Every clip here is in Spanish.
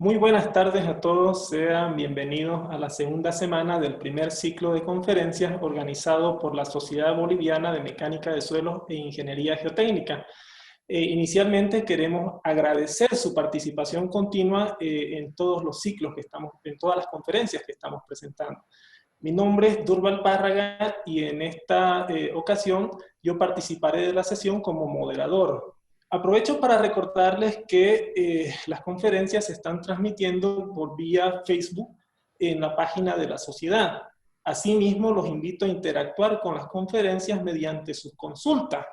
Muy buenas tardes a todos, sean bienvenidos a la segunda semana del primer ciclo de conferencias organizado por la Sociedad Boliviana de Mecánica de Suelos e Ingeniería Geotécnica. Inicialmente queremos agradecer su participación continua en todos los ciclos que estamos, en todas las conferencias que estamos presentando. Mi nombre es Durval Párraga y en esta ocasión yo participaré de la sesión como moderador. Aprovecho para recordarles que las conferencias se están transmitiendo por vía Facebook en la página de la sociedad. Asimismo, los invito a interactuar con las conferencias mediante sus consultas.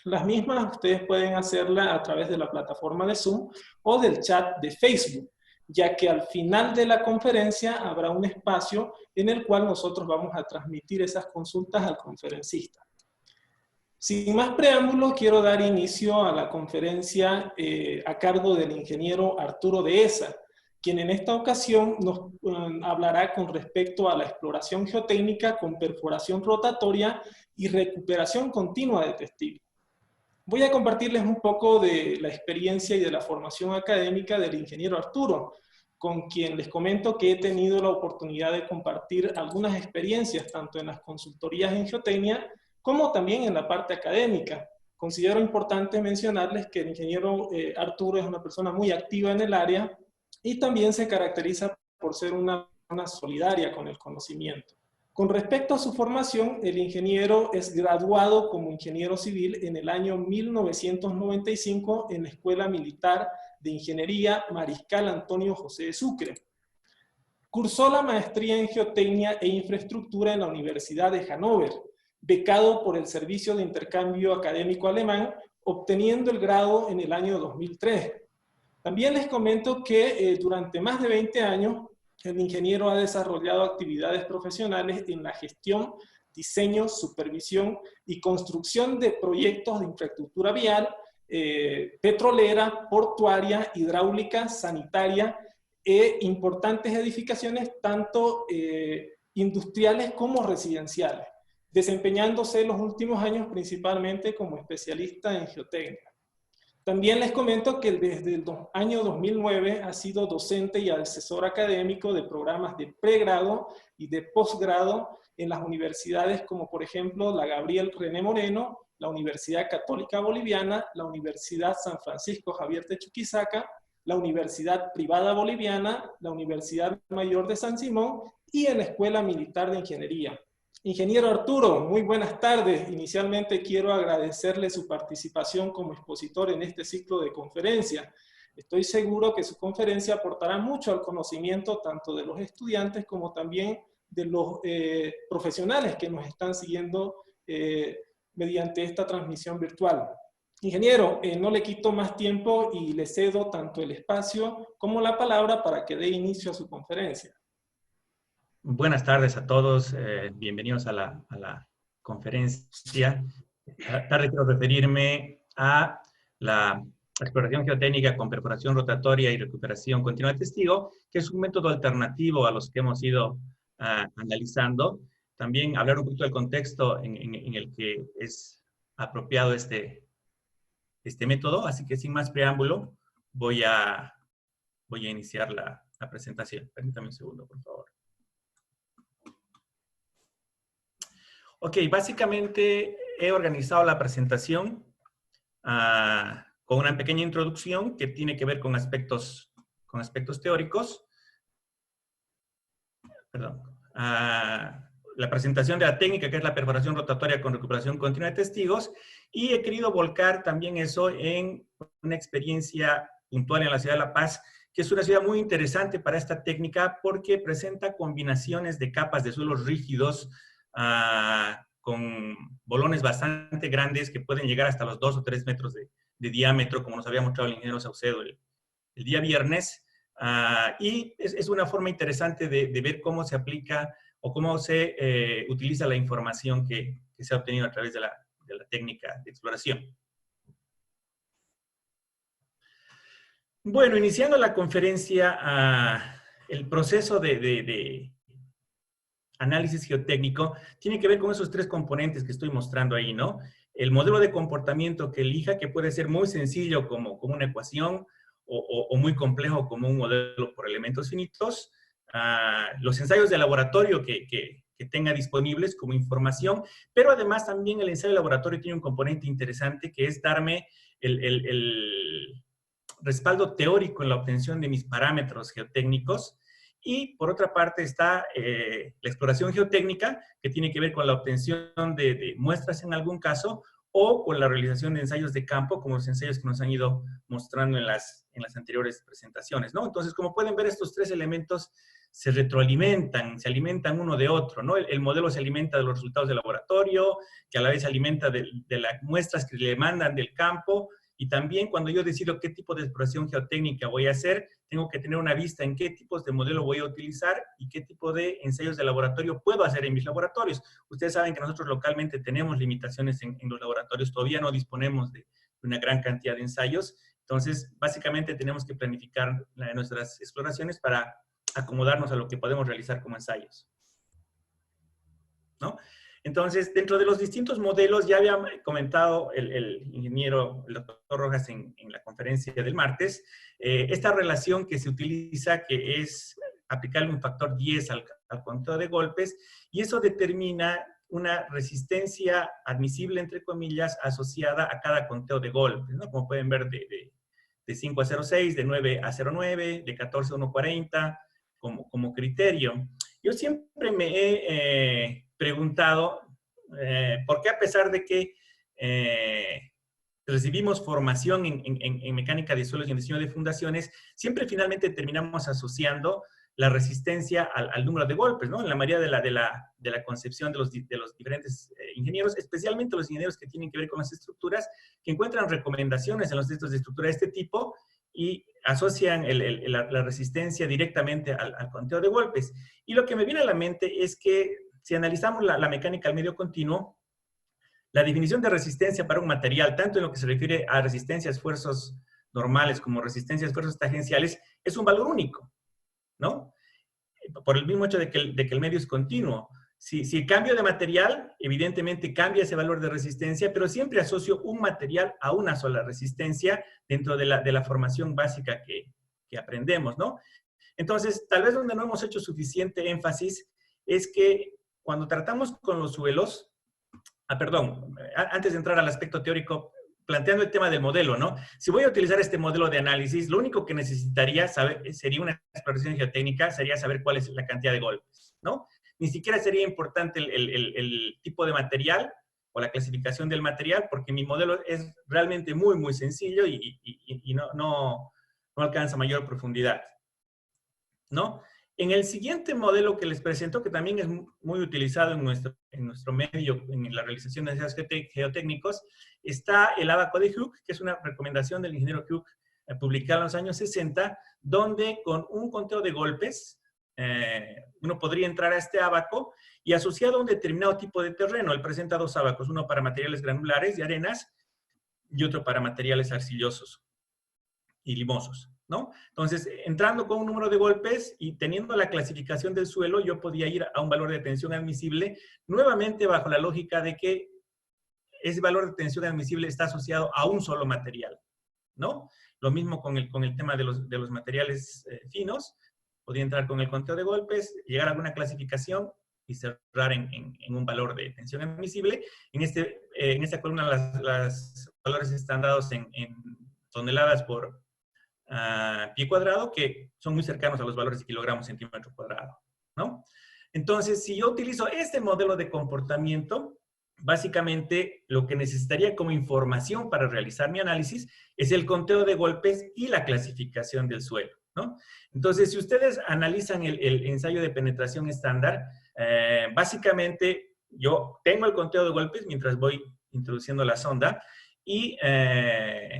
Las mismas ustedes pueden hacerlas a través de la plataforma de Zoom o del chat de Facebook, ya que al final de la conferencia habrá un espacio en el cual nosotros vamos a transmitir esas consultas al conferencista. Sin más preámbulos, quiero dar inicio a la conferencia a cargo del ingeniero Arturo Dehesa, quien en esta ocasión nos hablará con respecto a la exploración geotécnica con perforación rotatoria y recuperación continua de testigos. Voy a compartirles un poco de la experiencia y de la formación académica del ingeniero Arturo, con quien les comento que he tenido la oportunidad de compartir algunas experiencias tanto en las consultorías en geotecnia como también en la parte académica. Considero importante mencionarles que el ingeniero Arturo es una persona muy activa en el área y también se caracteriza por ser una persona solidaria con el conocimiento. Con respecto a su formación, el ingeniero es graduado como ingeniero civil en el año 1995 en la Escuela Militar de Ingeniería Mariscal Antonio José de Sucre. Cursó la maestría en Geotecnia e Infraestructura en la Universidad de Hannover, becado por el Servicio de Intercambio Académico Alemán, obteniendo el grado en el año 2003. También les comento que durante más de 20 años, el ingeniero ha desarrollado actividades profesionales en la gestión, diseño, supervisión y construcción de proyectos de infraestructura vial, petrolera, portuaria, hidráulica, sanitaria e importantes edificaciones tanto industriales como residenciales, desempeñándose en los últimos años principalmente como especialista en geotecnia. También les comento que desde el año 2009 ha sido docente y asesor académico de programas de pregrado y de posgrado en las universidades como por ejemplo la Gabriel René Moreno, la Universidad Católica Boliviana, la Universidad San Francisco Javier de Chuquisaca, la Universidad Privada Boliviana, la Universidad Mayor de San Simón y en la Escuela Militar de Ingeniería. Ingeniero Arturo, muy buenas tardes. Inicialmente quiero agradecerle su participación como expositor en este ciclo de conferencias. Estoy seguro que su conferencia aportará mucho al conocimiento tanto de los estudiantes como también de los profesionales que nos están siguiendo mediante esta transmisión virtual. Ingeniero, no le quito más tiempo y le cedo tanto el espacio como la palabra para que dé inicio a su conferencia. Buenas tardes a todos, bienvenidos a la conferencia. Esta tarde quiero referirme a la exploración geotécnica con perforación rotatoria y recuperación continua de testigo, que es un método alternativo a los que hemos ido analizando. También hablar un poquito del contexto en el que es apropiado este método, así que sin más preámbulo voy a iniciar la presentación. Permítame un segundo, por favor. Ok, básicamente he organizado la presentación con una pequeña introducción que tiene que ver con aspectos teóricos. Perdón. La presentación de la técnica, que es la perforación rotatoria con recuperación continua de testigos, y he querido volcar también eso en una experiencia puntual en la ciudad de La Paz, que es una ciudad muy interesante para esta técnica porque presenta combinaciones de capas de suelos rígidos con bolones bastante grandes que pueden llegar hasta los 2 o 3 metros de diámetro, como nos había mostrado el ingeniero Saucedo el día viernes. Y es una forma interesante de ver cómo se aplica o cómo se utiliza la información que se ha obtenido a través de la técnica de exploración. Bueno, iniciando la conferencia, el proceso de análisis geotécnico tiene que ver con esos 3 componentes que estoy mostrando ahí, ¿no? El modelo de comportamiento que elija, que puede ser muy sencillo como una ecuación, o muy complejo como un modelo por elementos finitos, los ensayos de laboratorio que tenga disponibles como información, pero además también el ensayo de laboratorio tiene un componente interesante que es darme el respaldo teórico en la obtención de mis parámetros geotécnicos. Y por otra parte está la exploración geotécnica, que tiene que ver con la obtención de muestras en algún caso, o con la realización de ensayos de campo, como los ensayos que nos han ido mostrando en las anteriores presentaciones, ¿no? Entonces, como pueden ver, estos tres elementos se retroalimentan, se alimentan uno de otro, ¿no? El modelo se alimenta de los resultados del laboratorio, que a la vez se alimenta de las muestras que le mandan del campo, y también cuando yo decido qué tipo de exploración geotécnica voy a hacer, tengo que tener una vista en qué tipos de modelo voy a utilizar y qué tipo de ensayos de laboratorio puedo hacer en mis laboratorios. Ustedes saben que nosotros localmente tenemos limitaciones en los laboratorios, todavía no disponemos de una gran cantidad de ensayos, entonces básicamente tenemos que planificar nuestras exploraciones para acomodarnos a lo que podemos realizar como ensayos, ¿no? Entonces, dentro de los distintos modelos, ya había comentado el ingeniero, el doctor Rojas, en la conferencia del martes, esta relación que se utiliza, que es aplicarle un factor 10 al conteo de golpes, y eso determina una resistencia admisible, entre comillas, asociada a cada conteo de golpes, ¿no? Como pueden ver, de 5 a 0,6, de 9 a 0,9, de 14 a 1,40, como criterio. Yo siempre me he preguntado por qué, a pesar de que recibimos formación en mecánica de suelos y en diseño de fundaciones, siempre finalmente terminamos asociando la resistencia al número de golpes, ¿no? En la mayoría de la concepción de los diferentes ingenieros, especialmente los ingenieros que tienen que ver con las estructuras, que encuentran recomendaciones en los textos de estructura de este tipo y asocian la resistencia directamente al conteo de golpes. Y lo que me viene a la mente es que si analizamos la mecánica al medio continuo, la definición de resistencia para un material, tanto en lo que se refiere a resistencia a esfuerzos normales como resistencia a esfuerzos tangenciales, es un valor único, ¿no? Por el mismo hecho de que el medio es continuo. Si cambio de material, evidentemente cambia ese valor de resistencia, pero siempre asocio un material a una sola resistencia dentro de la formación básica que aprendemos, ¿no? Entonces, tal vez donde no hemos hecho suficiente énfasis es que cuando tratamos con los suelos, antes de entrar al aspecto teórico, planteando el tema del modelo, ¿no? Si voy a utilizar este modelo de análisis, lo único que necesitaría saber sería una exploración geotécnica, sería saber cuál es la cantidad de golpes, ¿no? Ni siquiera sería importante el tipo de material o la clasificación del material, porque mi modelo es realmente muy, muy sencillo y no alcanza mayor profundidad, ¿no? En el siguiente modelo que les presento, que también es muy utilizado en nuestro medio, en la realización de ensayos geotécnicos, está el ábaco de Hooke, que es una recomendación del ingeniero Hooke publicada en los años 60, donde con un conteo de golpes, uno podría entrar a este ábaco y asociado a un determinado tipo de terreno. Él presenta dos ábacos, uno para materiales granulares y arenas y otro para materiales arcillosos y limosos, ¿no? Entonces, entrando con un número de golpes y teniendo la clasificación del suelo, yo podía ir a un valor de tensión admisible, nuevamente bajo la lógica de que ese valor de tensión admisible está asociado a un solo material, ¿no? Lo mismo con el tema de los materiales finos, podía entrar con el conteo de golpes, llegar a alguna clasificación y cerrar en un valor de tensión admisible. En esta columna los valores están dados en toneladas por pie cuadrado, que son muy cercanos a los valores de kilogramos centímetro cuadrado, ¿no? Entonces, si yo utilizo este modelo de comportamiento, básicamente lo que necesitaría como información para realizar mi análisis es el conteo de golpes y la clasificación del suelo, ¿no? Entonces, si ustedes analizan el ensayo de penetración estándar, básicamente yo tengo el conteo de golpes mientras voy introduciendo la sonda, y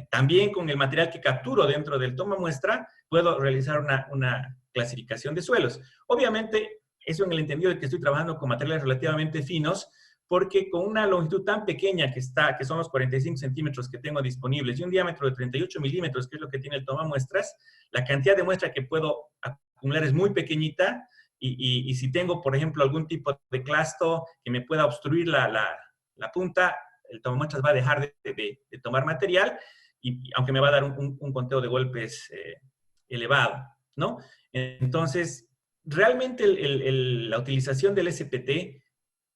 también con el material que capturo dentro del toma muestra, puedo realizar una clasificación de suelos. Obviamente, eso en el entendido de que estoy trabajando con materiales relativamente finos, porque con una longitud tan pequeña que son los 45 centímetros que tengo disponibles, y un diámetro de 38 milímetros, que es lo que tiene el toma muestras, la cantidad de muestra que puedo acumular es muy pequeñita, y si tengo, por ejemplo, algún tipo de clasto que me pueda obstruir la punta, el tomamuestras va a dejar de tomar material, y aunque me va a dar un conteo de golpes elevado, ¿no? Entonces, realmente la utilización del SPT,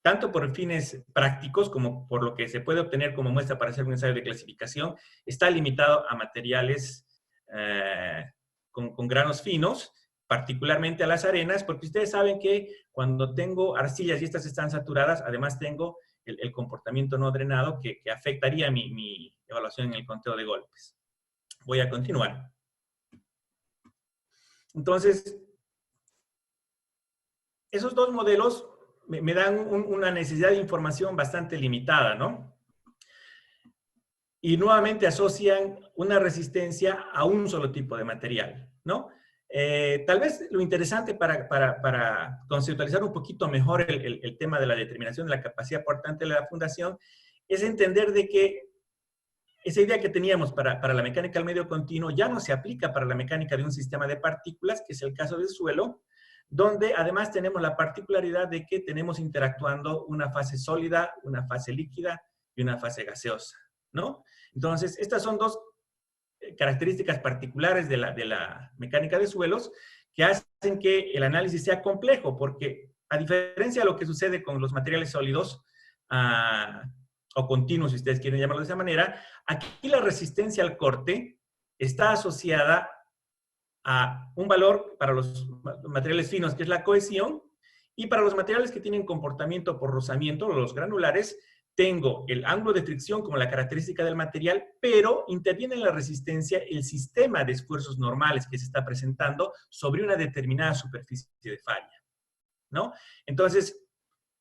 tanto por fines prácticos como por lo que se puede obtener como muestra para hacer un ensayo de clasificación, está limitado a materiales con granos finos, particularmente a las arenas, porque ustedes saben que cuando tengo arcillas y estas están saturadas, además tengo el comportamiento no drenado que afectaría mi evaluación en el conteo de golpes. Voy a continuar. Entonces, esos dos modelos me dan una necesidad de información bastante limitada, ¿no? Y nuevamente asocian una resistencia a un solo tipo de material, ¿no? Tal vez lo interesante para conceptualizar un poquito mejor el tema de la determinación de la capacidad portante de la fundación es entender de que esa idea que teníamos para la mecánica del medio continuo ya no se aplica para la mecánica de un sistema de partículas, que es el caso del suelo, donde además tenemos la particularidad de que tenemos interactuando una fase sólida, una fase líquida y una fase gaseosa, ¿no? Entonces, estas son dos características particulares de la mecánica de suelos que hacen que el análisis sea complejo, porque a diferencia de lo que sucede con los materiales sólidos, o continuos, si ustedes quieren llamarlo de esa manera, aquí la resistencia al corte está asociada a un valor para los materiales finos, que es la cohesión, y para los materiales que tienen comportamiento por rozamiento, los granulares, tengo el ángulo de fricción como la característica del material, pero interviene en la resistencia el sistema de esfuerzos normales que se está presentando sobre una determinada superficie de falla, ¿no? Entonces,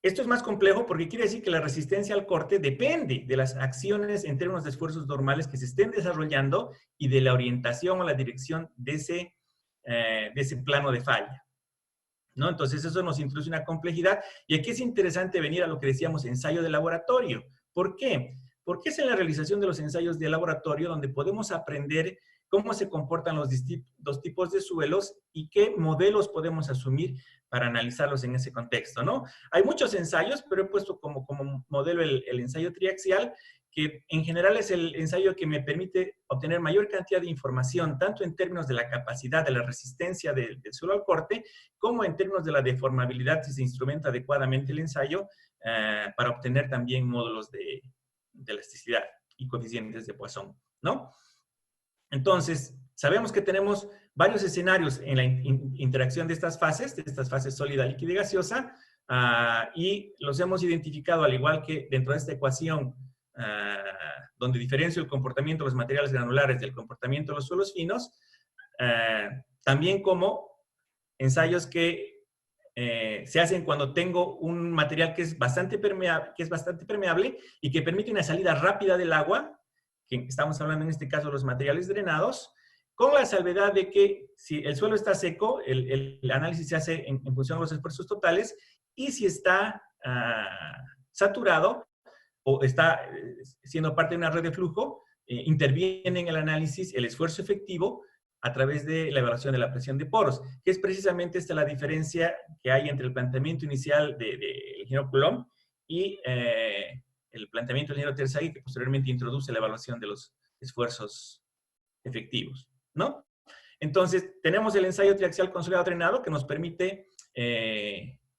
esto es más complejo porque quiere decir que la resistencia al corte depende de las acciones en términos de esfuerzos normales que se estén desarrollando y de la orientación o la dirección de ese plano de falla, ¿no? Entonces eso nos introduce una complejidad y aquí es interesante venir a lo que decíamos ensayo de laboratorio. ¿Por qué? Porque es en la realización de los ensayos de laboratorio donde podemos aprender cómo se comportan los distintos tipos de suelos y qué modelos podemos asumir para analizarlos en ese contexto, ¿no? Hay muchos ensayos, pero he puesto como modelo el ensayo triaxial, que en general es el ensayo que me permite obtener mayor cantidad de información, tanto en términos de la capacidad de la resistencia del suelo al corte, como en términos de la deformabilidad, si se instrumenta adecuadamente el ensayo, para obtener también módulos de elasticidad y coeficientes de Poisson, ¿no? Entonces, sabemos que tenemos varios escenarios en la interacción de estas fases sólida, líquida y gaseosa, y los hemos identificado al igual que dentro de esta ecuación, donde diferencio el comportamiento de los materiales granulares del comportamiento de los suelos finos, también como ensayos que se hacen cuando tengo un material que es bastante permeable y que permite una salida rápida del agua, que estamos hablando en este caso de los materiales drenados, con la salvedad de que si el suelo está seco, el análisis se hace en función de los esfuerzos totales, y si está saturado o está siendo parte de una red de flujo, interviene en el análisis el esfuerzo efectivo a través de la evaluación de la presión de poros, que es precisamente esta la diferencia que hay entre el planteamiento inicial del ingeniero Coulomb y el planteamiento del ingeniero Terzaghi, que posteriormente introduce la evaluación de los esfuerzos efectivos, ¿no? Entonces, tenemos el ensayo triaxial consolidado drenado que nos permite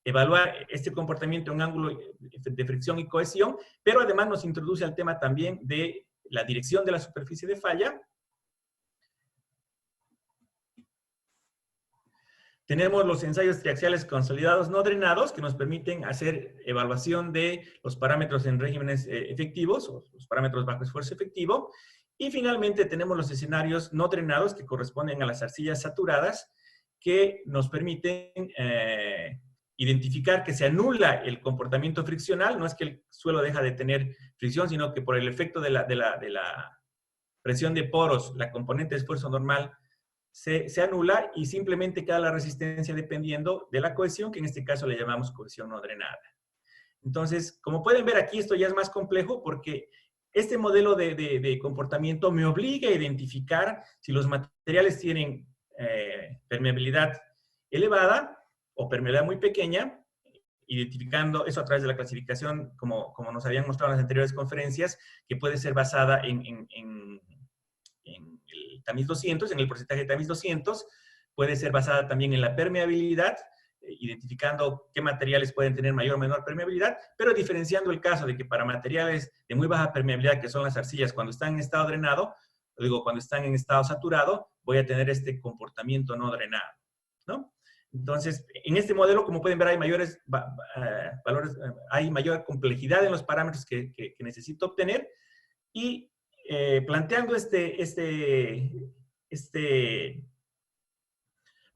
evaluar este comportamiento en ángulo de fricción y cohesión, pero además nos introduce al tema también de la dirección de la superficie de falla. Tenemos los ensayos triaxiales consolidados no drenados que nos permiten hacer evaluación de los parámetros en regímenes efectivos, o los parámetros bajo esfuerzo efectivo. Y finalmente tenemos los escenarios no drenados que corresponden a las arcillas saturadas, que nos permiten identificar que se anula el comportamiento friccional. No es que el suelo deja de tener fricción, sino que por el efecto de la presión de poros, la componente de esfuerzo normal se anula y simplemente queda la resistencia dependiendo de la cohesión, que en este caso le llamamos cohesión no drenada. Entonces, como pueden ver aquí, esto ya es más complejo porque este modelo de comportamiento me obliga a identificar si los materiales tienen permeabilidad elevada o permeabilidad muy pequeña, identificando eso a través de la clasificación, como nos habían mostrado en las anteriores conferencias, que puede ser basada en el tamiz 200, en el porcentaje de tamiz 200, puede ser basada también en la permeabilidad, identificando qué materiales pueden tener mayor o menor permeabilidad, pero diferenciando el caso de que para materiales de muy baja permeabilidad, que son las arcillas, cuando están en estado drenado, digo, cuando están en estado saturado, voy a tener este comportamiento no drenado, ¿no? Entonces, en este modelo, como pueden ver, hay mayores valores, hay mayor complejidad en los parámetros que necesito obtener, y planteando este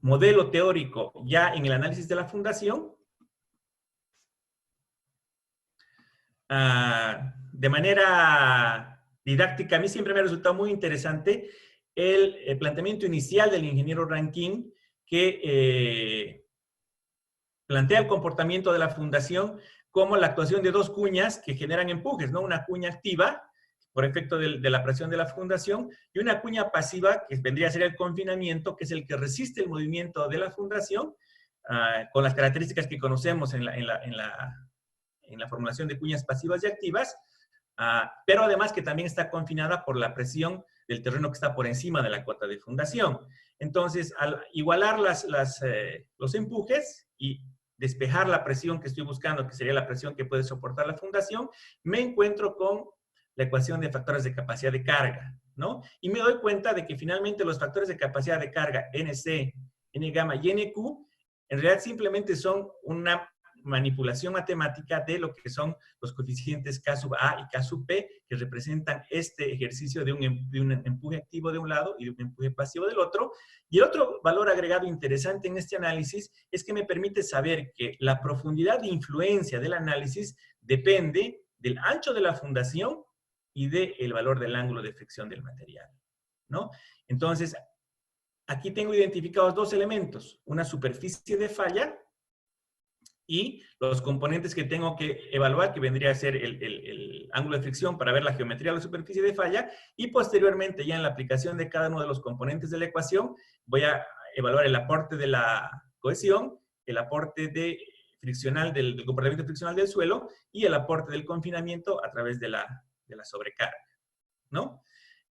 modelo teórico ya en el análisis de la fundación, de manera didáctica, a mí siempre me ha resultado muy interesante el planteamiento inicial del ingeniero Rankine, que plantea el comportamiento de la fundación como la actuación de dos cuñas que generan empujes, ¿no? Una cuña activa, por efecto de la presión de la fundación, y una cuña pasiva, que vendría a ser el confinamiento, que es el que resiste el movimiento de la fundación, con las características que conocemos en la formulación de cuñas pasivas y activas, pero además que también está confinada por la presión del terreno que está por encima de la cota de fundación. Entonces, al igualar los empujes y despejar la presión que estoy buscando, que sería la presión que puede soportar la fundación, me encuentro con la ecuación de factores de capacidad de carga, ¿no? Y me doy cuenta de que finalmente los factores de capacidad de carga, NC, N gamma y NQ, en realidad simplemente son una manipulación matemática de lo que son los coeficientes K sub A y K sub P, que representan este ejercicio de un empuje activo de un lado y de un empuje pasivo del otro. Y el otro valor agregado interesante en este análisis es que me permite saber que la profundidad de influencia del análisis depende del ancho de la fundación y del valor del ángulo de fricción del material, ¿no? Entonces, aquí tengo identificados dos elementos, una superficie de falla y los componentes que tengo que evaluar, que vendría a ser el ángulo de fricción para ver la geometría de la superficie de falla, y posteriormente ya en la aplicación de cada uno de los componentes de la ecuación, voy a evaluar el aporte de la cohesión, el aporte friccional del comportamiento friccional del suelo y el aporte del confinamiento a través de la sobrecarga, ¿no?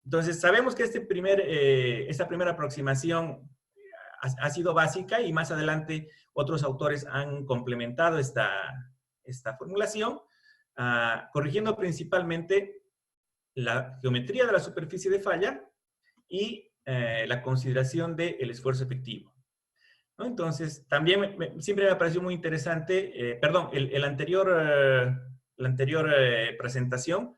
Entonces, sabemos que esta primera aproximación ha sido básica y más adelante otros autores han complementado esta formulación, corrigiendo principalmente la geometría de la superficie de falla y la consideración del esfuerzo efectivo, ¿no? Entonces, también siempre me pareció muy interesante, perdón, la anterior presentación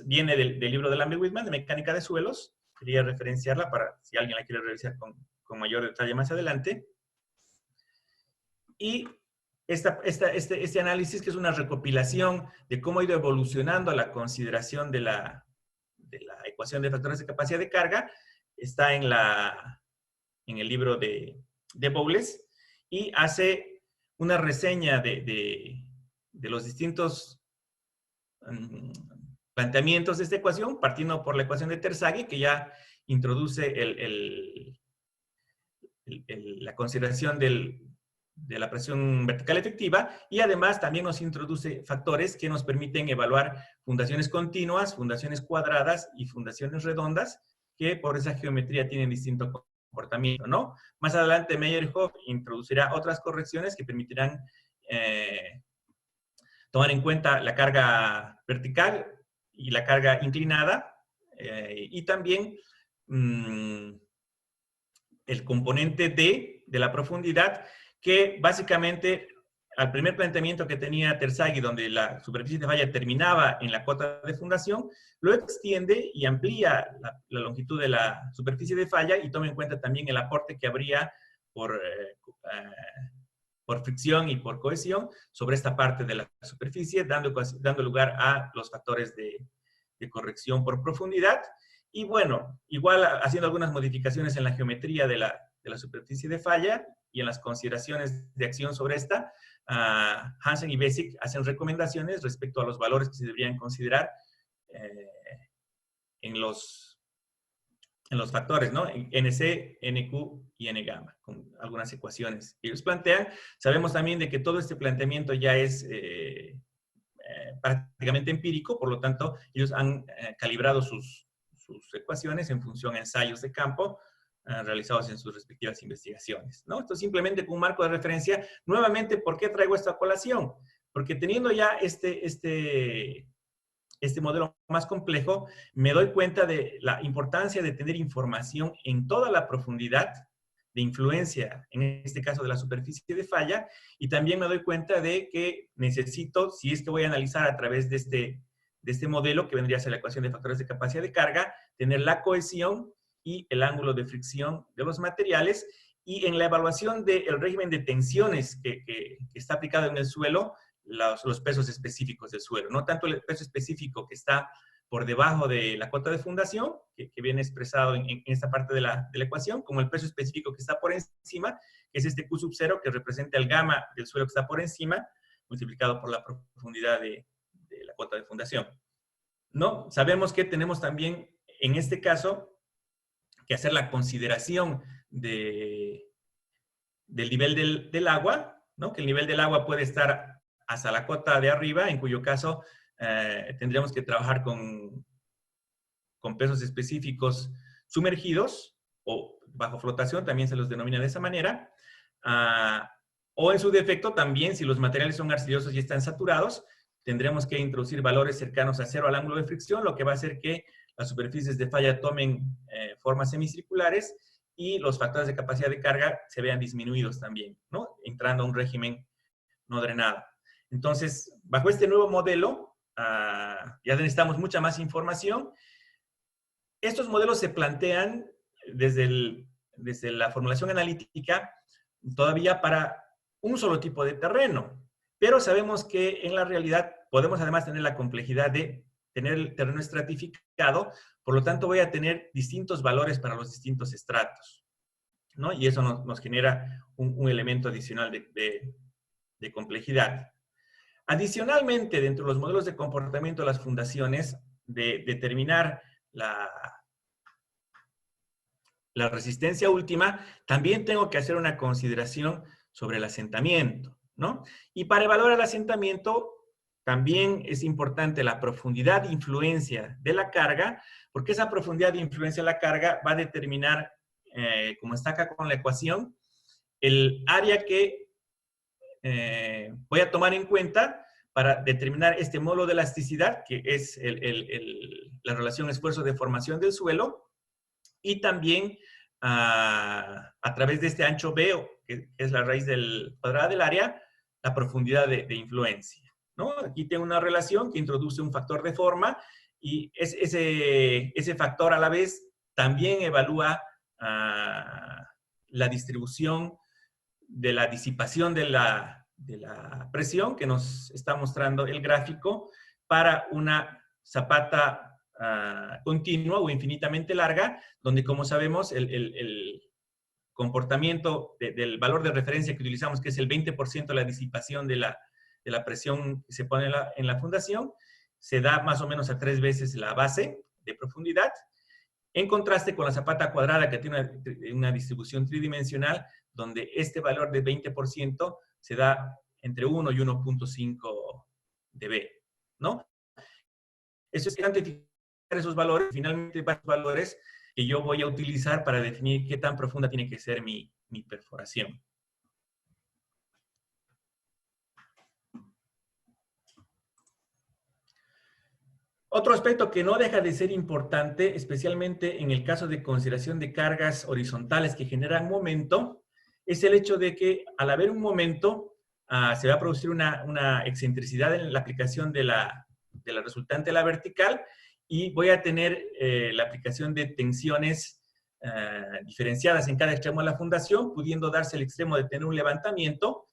viene del libro de Lambert Whitman, de Mecánica de Suelos. Quería referenciarla para si alguien la quiere revisar con mayor detalle más adelante. Y este análisis, que es una recopilación de cómo ha ido evolucionando la consideración de la ecuación de factores de capacidad de carga, está en el libro de Bowles, y hace una reseña de los distintos planteamientos de esta ecuación, partiendo por la ecuación de Terzaghi, que ya introduce la consideración de la presión vertical efectiva, y además también nos introduce factores que nos permiten evaluar fundaciones continuas, fundaciones cuadradas y fundaciones redondas, que por esa geometría tienen distinto comportamiento, ¿no? Más adelante Meyerhoff introducirá otras correcciones que permitirán tomar en cuenta la carga vertical y la carga inclinada, y también el componente D de la profundidad, que básicamente al primer planteamiento que tenía Terzaghi, donde la superficie de falla terminaba en la cota de fundación, lo extiende y amplía la longitud de la superficie de falla y toma en cuenta también el aporte que habría por fricción y por cohesión sobre esta parte de la superficie, dando lugar a los factores de corrección por profundidad. Y bueno, igual haciendo algunas modificaciones en la geometría de la superficie de falla y en las consideraciones de acción sobre esta, Hansen y Basic hacen recomendaciones respecto a los valores que se deberían considerar en los factores, ¿no? En NC, NQ y N gamma, con algunas ecuaciones que ellos plantean. Sabemos también de que todo este planteamiento ya es prácticamente empírico, por lo tanto, ellos han calibrado sus sus ecuaciones en función a ensayos de campo realizados en sus respectivas investigaciones, ¿no? Esto simplemente con un marco de referencia. Nuevamente, ¿por qué traigo esta colación? Porque teniendo ya este modelo más complejo, me doy cuenta de la importancia de tener información en toda la profundidad de influencia, en este caso de la superficie de falla, y también me doy cuenta de que necesito, si es que voy a analizar a través de este modelo, que vendría a ser la ecuación de factores de capacidad de carga, tener la cohesión y el ángulo de fricción de los materiales, y en la evaluación del régimen de tensiones que está aplicado en el suelo, los pesos específicos del suelo, no tanto el peso específico que está por debajo de la cota de fundación, que viene expresado en esta parte de la ecuación, como el peso específico que está por encima, que es este Q sub 0, que representa el gamma del suelo que está por encima, multiplicado por la profundidad de la cota de fundación. ¿No? Sabemos que tenemos también, en este caso, que hacer la consideración del nivel del agua, ¿no? Que el nivel del agua puede estar hasta la cota de arriba, en cuyo caso tendríamos que trabajar con pesos específicos sumergidos o bajo flotación, también se los denomina de esa manera, o en su defecto también, si los materiales son arcillosos y están saturados, tendremos que introducir valores cercanos a cero al ángulo de fricción, lo que va a hacer que las superficies de falla tomen formas semicirculares y los factores de capacidad de carga se vean disminuidos también, ¿no? Entrando a un régimen no drenado. Entonces, bajo este nuevo modelo, ya necesitamos mucha más información. Estos modelos se plantean desde la formulación analítica todavía para un solo tipo de terreno, pero sabemos que en la realidad podemos además tener la complejidad de tener el terreno estratificado, por lo tanto voy a tener distintos valores para los distintos estratos, ¿no? Y eso nos genera un elemento adicional de complejidad. Adicionalmente, dentro de los modelos de comportamiento de las fundaciones, de determinar la resistencia última, también tengo que hacer una consideración sobre el asentamiento, ¿no? Y para evaluar el asentamiento, también es importante la profundidad de influencia de la carga, porque esa profundidad de influencia de la carga va a determinar, como está acá con la ecuación, el área que voy a tomar en cuenta para determinar este módulo de elasticidad, que es la relación esfuerzo de formación del suelo, y también a través de este ancho B, que es la raíz cuadrada del área, la profundidad de influencia, ¿no? Aquí tengo una relación que introduce un factor de forma y ese factor a la vez también evalúa la distribución de la disipación de la presión que nos está mostrando el gráfico para una zapata continua o infinitamente larga, donde, como sabemos, el comportamiento del valor de referencia que utilizamos, que es el 20% de la disipación de la presión que se pone en la fundación, se da más o menos a 3 veces la base de profundidad, en contraste con la zapata cuadrada, que tiene una distribución tridimensional, donde este valor de 20% se da entre 1 y 1.5 dB, ¿no? Eso es identificar esos valores, finalmente varios valores que yo voy a utilizar para definir qué tan profunda tiene que ser mi perforación. Otro aspecto que no deja de ser importante, especialmente en el caso de consideración de cargas horizontales que generan momento, es el hecho de que al haber un momento, se va a producir una excentricidad en la aplicación de la resultante a la vertical y voy a tener la aplicación de tensiones diferenciadas en cada extremo de la fundación, pudiendo darse el extremo de tener un levantamiento,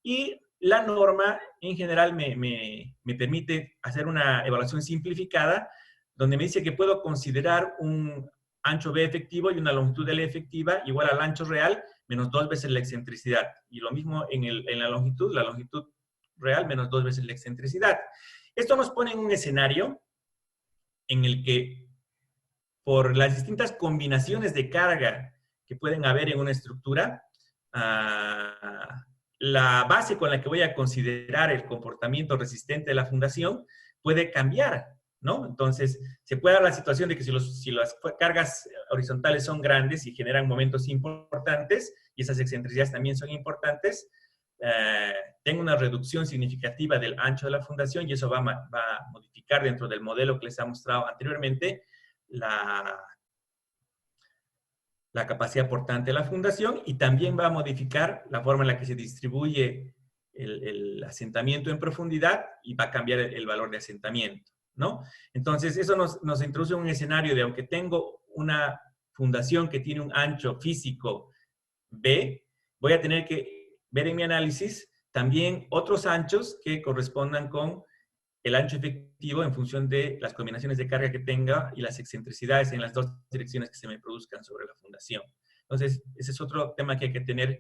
y la norma en general me permite hacer una evaluación simplificada donde me dice que puedo considerar un ancho B efectivo y una longitud L efectiva igual al ancho real menos 2 veces la excentricidad. Y lo mismo en la longitud real menos 2 veces la excentricidad. Esto nos pone en un escenario en el que, por las distintas combinaciones de carga que pueden haber en una estructura, la base con la que voy a considerar el comportamiento resistente de la fundación puede cambiar, ¿no? Entonces, se puede dar la situación de que si las cargas horizontales son grandes y generan momentos importantes, y esas excentricidades también son importantes, tengo una reducción significativa del ancho de la fundación y eso va a modificar dentro del modelo que les ha mostrado anteriormente la capacidad portante de la fundación y también va a modificar la forma en la que se distribuye el asentamiento en profundidad y va a cambiar el valor de asentamiento, ¿no? Entonces, eso nos introduce en un escenario de, aunque tengo una fundación que tiene un ancho físico B, voy a tener que ver en mi análisis también otros anchos que correspondan con el ancho efectivo en función de las combinaciones de carga que tenga y las excentricidades en las dos direcciones que se me produzcan sobre la fundación. Entonces, ese es otro tema que hay que tener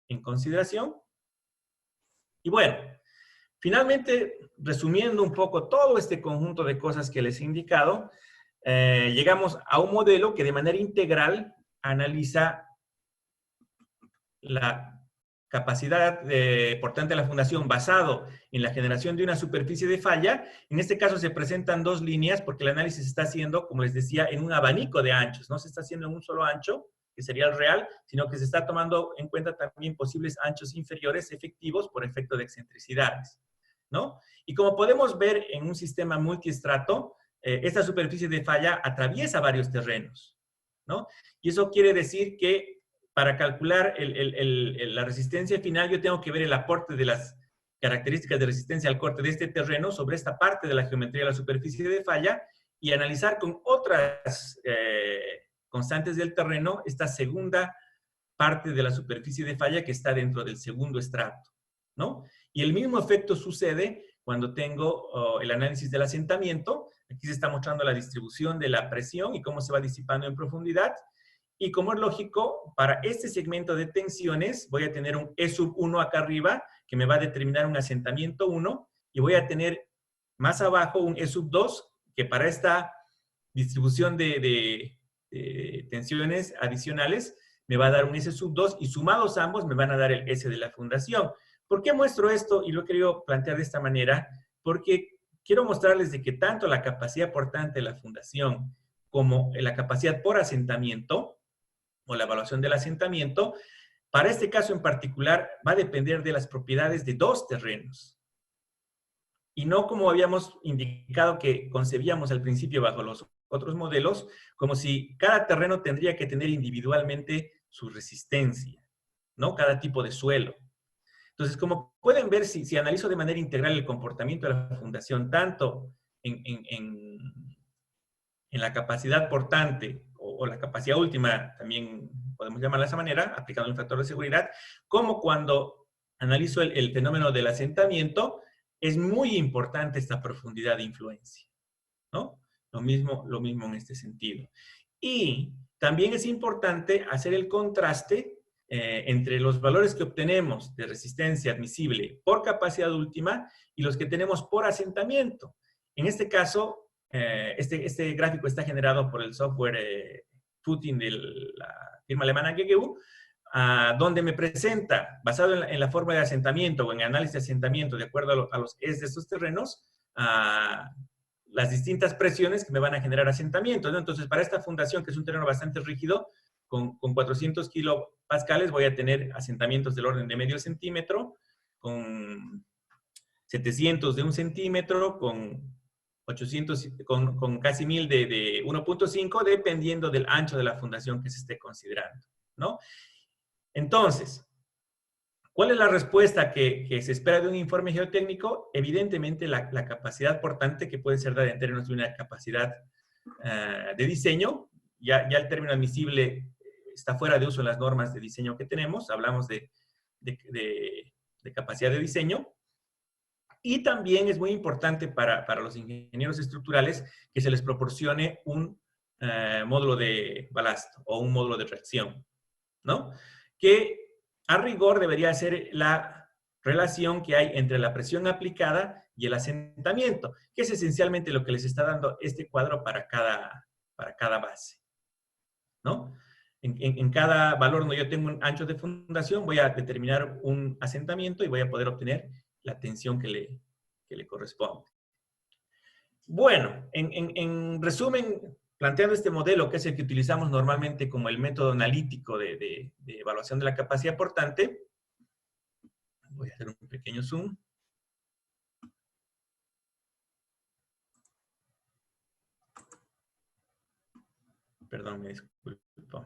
en consideración. Y bueno, finalmente, resumiendo un poco todo este conjunto de cosas que les he indicado, llegamos a un modelo que de manera integral analiza la capacidad portante de la fundación basado en la generación de una superficie de falla. En este caso se presentan dos líneas porque el análisis se está haciendo, como les decía, en un abanico de anchos. No se está haciendo en un solo ancho, que sería el real, sino que se está tomando en cuenta también posibles anchos inferiores efectivos por efecto de excentricidades, ¿no? Y como podemos ver en un sistema multiestrato, esta superficie de falla atraviesa varios terrenos, ¿no? Y eso quiere decir que para calcular la resistencia final, yo tengo que ver el aporte de las características de resistencia al corte de este terreno sobre esta parte de la geometría de la superficie de falla y analizar con otras constantes del terreno esta segunda parte de la superficie de falla que está dentro del segundo estrato, ¿no? Y el mismo efecto sucede cuando tengo el análisis del asentamiento. Aquí se está mostrando la distribución de la presión y cómo se va disipando en profundidad. Y como es lógico, para este segmento de tensiones voy a tener un E sub 1 acá arriba que me va a determinar un asentamiento 1 y voy a tener más abajo un E sub 2 que para esta distribución de tensiones adicionales me va a dar un S sub 2 y sumados ambos me van a dar el S de la fundación. ¿Por qué muestro esto? Y lo he querido plantear de esta manera, porque quiero mostrarles de que tanto la capacidad portante de la fundación como la capacidad por asentamiento o la evaluación del asentamiento, para este caso en particular va a depender de las propiedades de dos terrenos. Y no como habíamos indicado que concebíamos al principio bajo los otros modelos, como si cada terreno tendría que tener individualmente su resistencia, ¿no? Cada tipo de suelo. Entonces, como pueden ver, si analizo de manera integral el comportamiento de la fundación, tanto en la capacidad portante o la capacidad última, también podemos llamarla de esa manera, aplicando un factor de seguridad, como cuando analizo el fenómeno del asentamiento, es muy importante esta profundidad de influencia, ¿no? Lo mismo en este sentido. Y también es importante hacer el contraste entre los valores que obtenemos de resistencia admisible por capacidad última y los que tenemos por asentamiento. En este caso, este gráfico está generado por el software Footing de la firma alemana GGU, donde me presenta, basado en la forma de asentamiento o en análisis de asentamiento de acuerdo a los S de estos terrenos, las distintas presiones que me van a generar asentamiento, ¿no? Entonces, para esta fundación, que es un terreno bastante rígido, con 400 kilopascales voy a tener asentamientos del orden de medio centímetro, con 700 de 1 centímetro, con 800, con casi 1000 de 1.5, dependiendo del ancho de la fundación que se esté considerando, ¿no? Entonces, ¿cuál es la respuesta que se espera de un informe geotécnico? Evidentemente, la capacidad portante, que puede ser dada en términos de una capacidad de diseño. Ya el término admisible está fuera de uso en las normas de diseño que tenemos. Hablamos de capacidad de diseño. Y también es muy importante para los ingenieros estructurales que se les proporcione un módulo de balasto o un módulo de reacción, ¿no? Que a rigor debería ser la relación que hay entre la presión aplicada y el asentamiento, que es esencialmente lo que les está dando este cuadro para cada base, ¿no? En cada valor donde yo tengo un ancho de fundación, voy a determinar un asentamiento y voy a poder obtener la tensión que le corresponde. Bueno, en resumen, planteando este modelo, que es el que utilizamos normalmente como el método analítico de evaluación de la capacidad portante, voy a hacer un pequeño zoom. Perdón, me disculpo.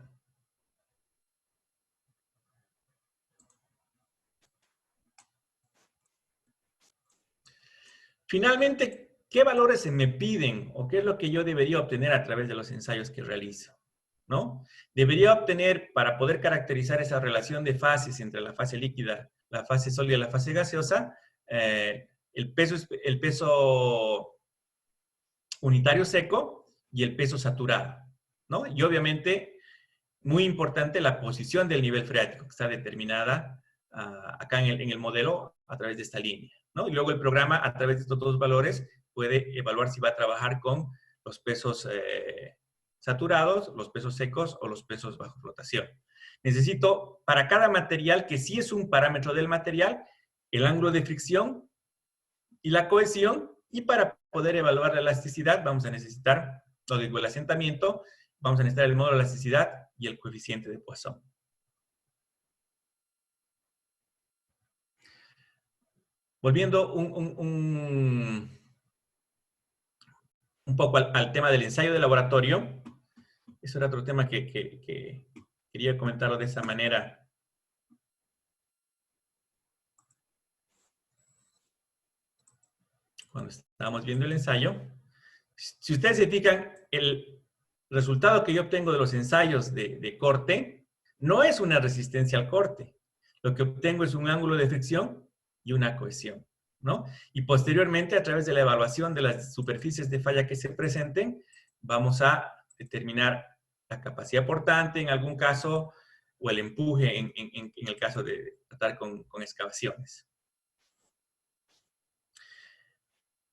Finalmente, ¿qué valores se me piden o qué es lo que yo debería obtener a través de los ensayos que realizo? ¿No? Debería obtener, para poder caracterizar esa relación de fases entre la fase líquida, la fase sólida y la fase gaseosa, el peso unitario seco y el peso saturado, ¿no? Y obviamente, muy importante, la posición del nivel freático, que está determinada acá en el modelo a través de esta línea, ¿no? Y luego el programa, a través de estos dos valores, puede evaluar si va a trabajar con los pesos saturados, los pesos secos o los pesos bajo flotación. Necesito, para cada material, que sí es un parámetro del material, el ángulo de fricción y la cohesión, y para poder evaluar la elasticidad vamos a necesitar, o digo, el asentamiento, vamos a necesitar el módulo de elasticidad y el coeficiente de Poisson. Volviendo un poco al tema del ensayo de laboratorio, eso era otro tema que quería comentarlo de esa manera. Cuando estábamos viendo el ensayo, si ustedes se fijan, el resultado que yo obtengo de los ensayos de corte no es una resistencia al corte. Lo que obtengo es un ángulo de fricción y una cohesión, ¿no? Y posteriormente, a través de la evaluación de las superficies de falla que se presenten, vamos a determinar la capacidad portante en algún caso, o el empuje en el caso de tratar con excavaciones.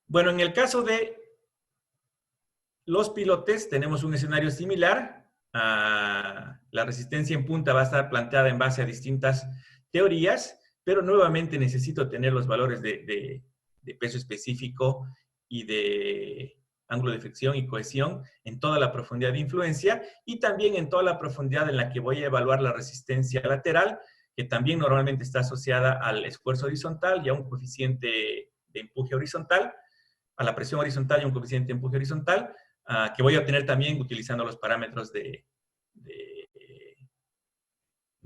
Bueno, en el caso de los pilotes tenemos un escenario similar. La resistencia en punta va a estar planteada en base a distintas teorías, pero nuevamente necesito tener los valores de peso específico y de ángulo de fricción y cohesión en toda la profundidad de influencia y también en toda la profundidad en la que voy a evaluar la resistencia lateral, que también normalmente está asociada al esfuerzo horizontal y a un coeficiente de empuje horizontal, a la presión horizontal y un coeficiente de empuje horizontal, que voy a obtener también utilizando los parámetros de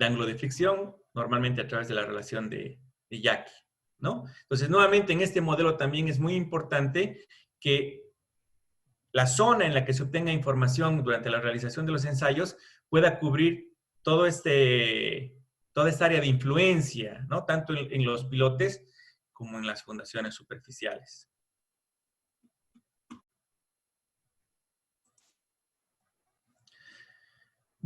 ángulo de fricción, normalmente a través de la relación de Jackie, ¿no? Entonces, nuevamente, en este modelo también es muy importante que la zona en la que se obtenga información durante la realización de los ensayos pueda cubrir toda esta área de influencia, ¿no? Tanto en los pilotes como en las fundaciones superficiales.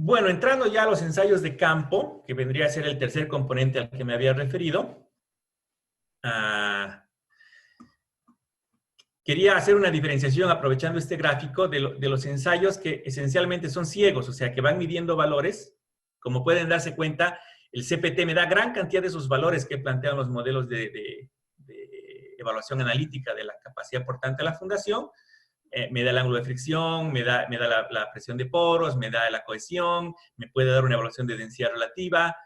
Bueno, entrando ya a los ensayos de campo, que vendría a ser el tercer componente al que me había referido, quería hacer una diferenciación aprovechando este gráfico de los ensayos que esencialmente son ciegos, o sea, que van midiendo valores. Como pueden darse cuenta, el CPT me da gran cantidad de esos valores que plantean los modelos de evaluación analítica de la capacidad portante de la fundación. Me da el ángulo de fricción, me da la presión de poros, me da la cohesión, me puede dar una evaluación de densidad relativa,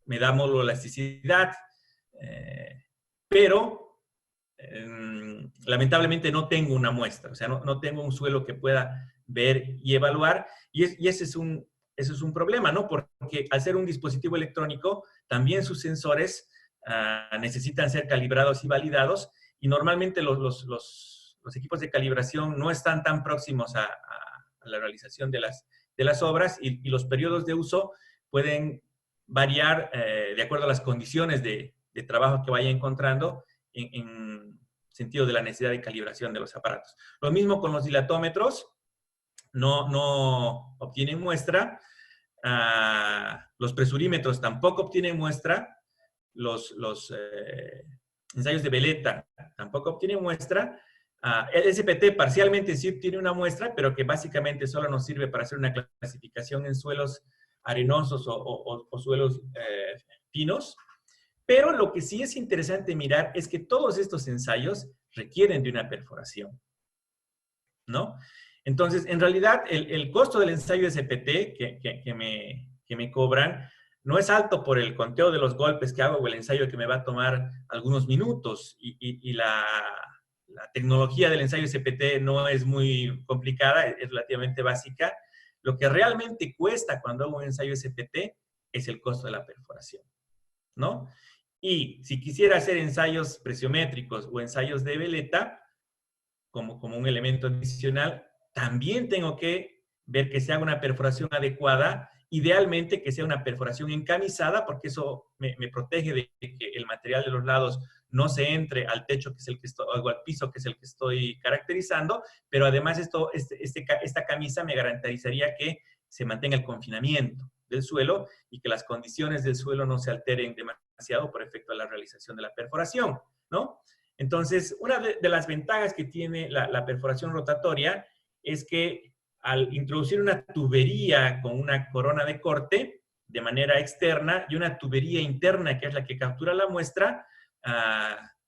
me da módulo de elasticidad, pero lamentablemente no tengo una muestra, o sea, no tengo un suelo que pueda ver y evaluar, y ese es un problema, ¿no? Porque al ser un dispositivo electrónico, también sus sensores necesitan ser calibrados y validados, y normalmente los equipos de calibración no están tan próximos a la realización de las obras, y los periodos de uso pueden variar de acuerdo a las condiciones de trabajo que vaya encontrando en sentido de la necesidad de calibración de los aparatos. Lo mismo con los dilatómetros, no obtienen muestra, los presurímetros tampoco obtienen muestra, los ensayos de veleta tampoco obtienen muestra. El SPT parcialmente sí obtiene una muestra, pero que básicamente solo nos sirve para hacer una clasificación en suelos arenosos o suelos finos. Pero lo que sí es interesante mirar es que todos estos ensayos requieren de una perforación, ¿no? Entonces, en realidad, el costo del ensayo SPT que me cobran no es alto por el conteo de los golpes que hago o el ensayo que me va a tomar algunos minutos y la tecnología del ensayo SPT no es muy complicada, es relativamente básica. Lo que realmente cuesta cuando hago un ensayo SPT es el costo de la perforación, ¿no? Y si quisiera hacer ensayos presiométricos o ensayos de veleta, como un elemento adicional, también tengo que ver que se haga una perforación adecuada, idealmente que sea una perforación encamisada, porque eso me protege de que el material de los lados no se entre al techo, que es el que estoy, o al piso, que es el que estoy caracterizando, pero además esta camisa me garantizaría que se mantenga el confinamiento del suelo y que las condiciones del suelo no se alteren demasiado por efecto de la realización de la perforación, ¿no? Entonces, una de las ventajas que tiene la perforación rotatoria es que al introducir una tubería con una corona de corte de manera externa y una tubería interna, que es la que captura la muestra,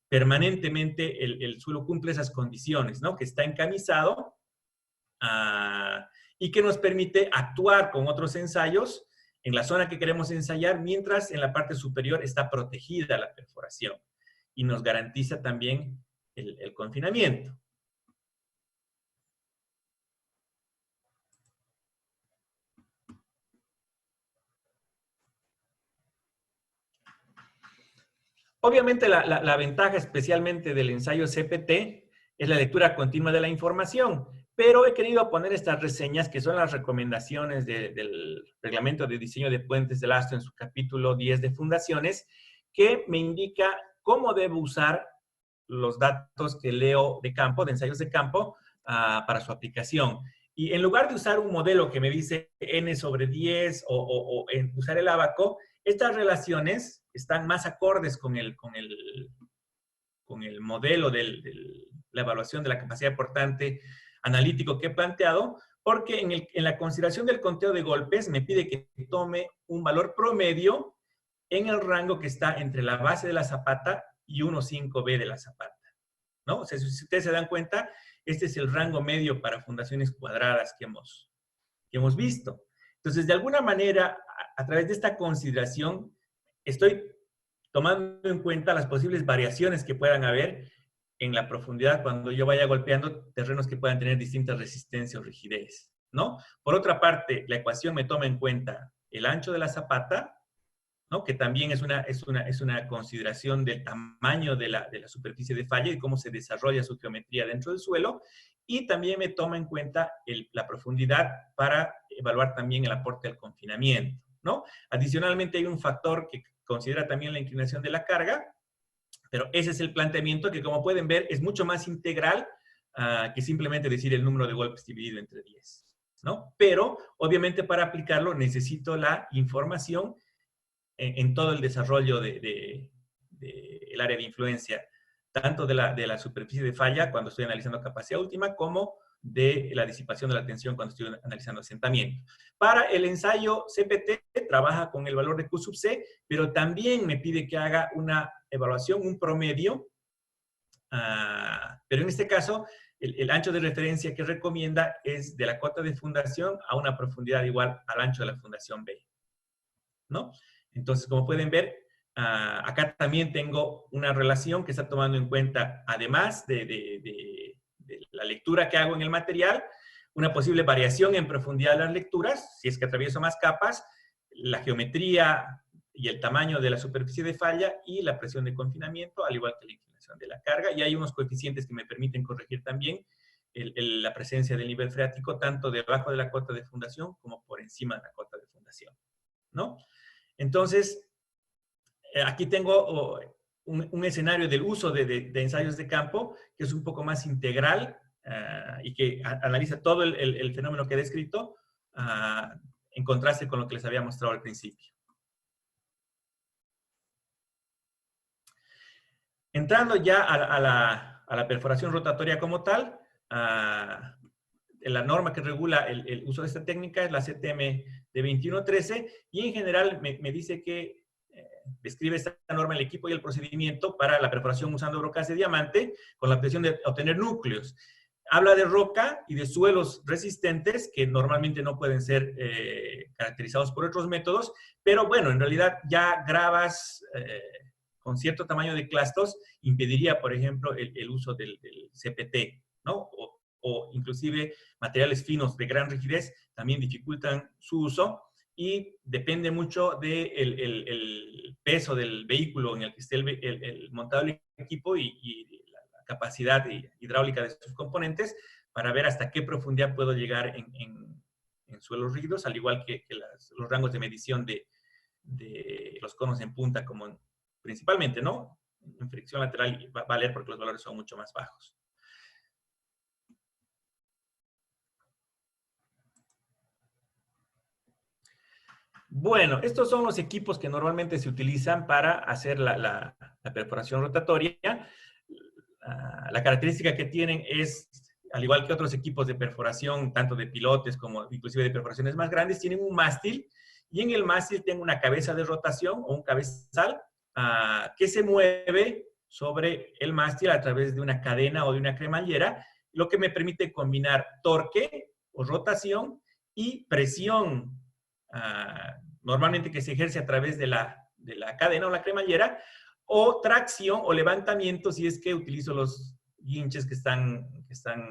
permanentemente el suelo cumple esas condiciones, ¿no? Que está encamisado y que nos permite actuar con otros ensayos en la zona que queremos ensayar, mientras en la parte superior está protegida la perforación y nos garantiza también el confinamiento. Obviamente la ventaja especialmente del ensayo CPT es la lectura continua de la información, pero he querido poner estas reseñas que son las recomendaciones del Reglamento de Diseño de Puentes del ASTO en su capítulo 10 de fundaciones, que me indica cómo debo usar los datos que leo de campo, de ensayos de campo, para su aplicación. Y en lugar de usar un modelo que me dice n sobre 10 o usar el ábaco, estas relaciones están más acordes con el modelo de la evaluación de la capacidad portante analítico que he planteado, porque en la consideración del conteo de golpes me pide que tome un valor promedio en el rango que está entre la base de la zapata y 1,5B de la zapata, ¿no? O sea, si ustedes se dan cuenta, este es el rango medio para fundaciones cuadradas que hemos visto. Entonces, de alguna manera, a través de esta consideración, estoy tomando en cuenta las posibles variaciones que puedan haber en la profundidad cuando yo vaya golpeando terrenos que puedan tener distintas resistencias o rigidez, ¿no? Por otra parte, la ecuación me toma en cuenta el ancho de la zapata, ¿no? Que también es una consideración del tamaño de la superficie de falla y cómo se desarrolla su geometría dentro del suelo, y también me toma en cuenta la profundidad para evaluar también el aporte al confinamiento, ¿no? Adicionalmente hay un factor que considera también la inclinación de la carga, pero ese es el planteamiento que, como pueden ver, es mucho más integral que simplemente decir el número de golpes dividido entre 10, ¿no? Pero, obviamente, para aplicarlo necesito la información en todo el desarrollo del área de influencia, tanto de la superficie de falla cuando estoy analizando capacidad última, como de la disipación de la tensión cuando estoy analizando asentamiento. Para el ensayo CPT trabaja con el valor de Q sub C, pero también me pide que haga una evaluación, un promedio, pero en este caso el ancho de referencia que recomienda es de la cota de fundación a una profundidad igual al ancho de la fundación B, ¿no? Entonces, como pueden ver, acá también tengo una relación que está tomando en cuenta, además de la lectura que hago en el material, una posible variación en profundidad de las lecturas, si es que atravieso más capas, la geometría y el tamaño de la superficie de falla y la presión de confinamiento, al igual que la inclinación de la carga. Y hay unos coeficientes que me permiten corregir también la presencia del nivel freático, tanto debajo de la cota de fundación como por encima de la cota de fundación, ¿no? Entonces, aquí tengo un escenario del uso de ensayos de campo que es un poco más integral y que analiza todo el fenómeno que he descrito en contraste con lo que les había mostrado al principio. Entrando ya a la perforación rotatoria como tal, la norma que regula el uso de esta técnica es la CTM de 2113 y en general me dice que describe esta norma el equipo y el procedimiento para la perforación usando rocas de diamante con la obtención de obtener núcleos. Habla de roca y de suelos resistentes que normalmente no pueden ser caracterizados por otros métodos, pero bueno, en realidad ya gravas con cierto tamaño de clastos impediría, por ejemplo, el uso del CPT, ¿no? O inclusive materiales finos de gran rigidez también dificultan su uso y depende mucho del peso del vehículo en el que esté el montado el equipo y capacidad hidráulica de sus componentes para ver hasta qué profundidad puedo llegar en suelos rígidos, al igual que los rangos de medición de los conos en punta, como principalmente, ¿no? En fricción lateral va a valer porque los valores son mucho más bajos. Bueno, estos son los equipos que normalmente se utilizan para hacer la perforación rotatoria. La característica que tienen es, al igual que otros equipos de perforación, tanto de pilotes como inclusive de perforaciones más grandes, tienen un mástil y en el mástil tengo una cabeza de rotación o un cabezal que se mueve sobre el mástil a través de una cadena o de una cremallera, lo que me permite combinar torque o rotación y presión, normalmente que se ejerce a través de la cadena o la cremallera, o tracción o levantamiento si es que utilizo los guinches que están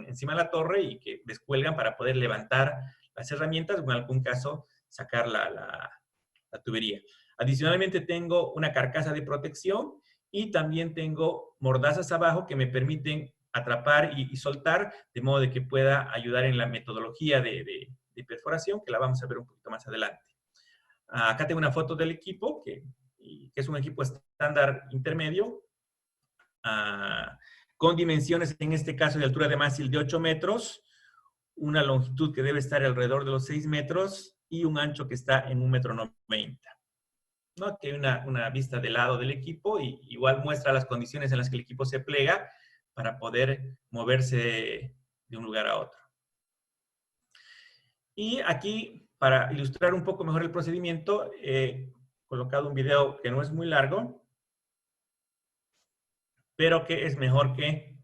encima de la torre y que descuelgan para poder levantar las herramientas o en algún caso sacar la tubería. Adicionalmente tengo una carcasa de protección y también tengo mordazas abajo que me permiten atrapar y soltar, de modo de que pueda ayudar en la metodología de perforación, que la vamos a ver un poquito más adelante. Acá tengo una foto del equipo, que es un equipo estándar intermedio, con dimensiones, en este caso, de altura de mástil de 8 metros, una longitud que debe estar alrededor de los 6 metros y un ancho que está en 1,90 m. ¿No? Aquí hay una vista de lado del equipo y igual muestra las condiciones en las que el equipo se plega para poder moverse de un lugar a otro. Y aquí, para ilustrar un poco mejor el procedimiento, he colocado un video que no es muy largo, pero que es mejor que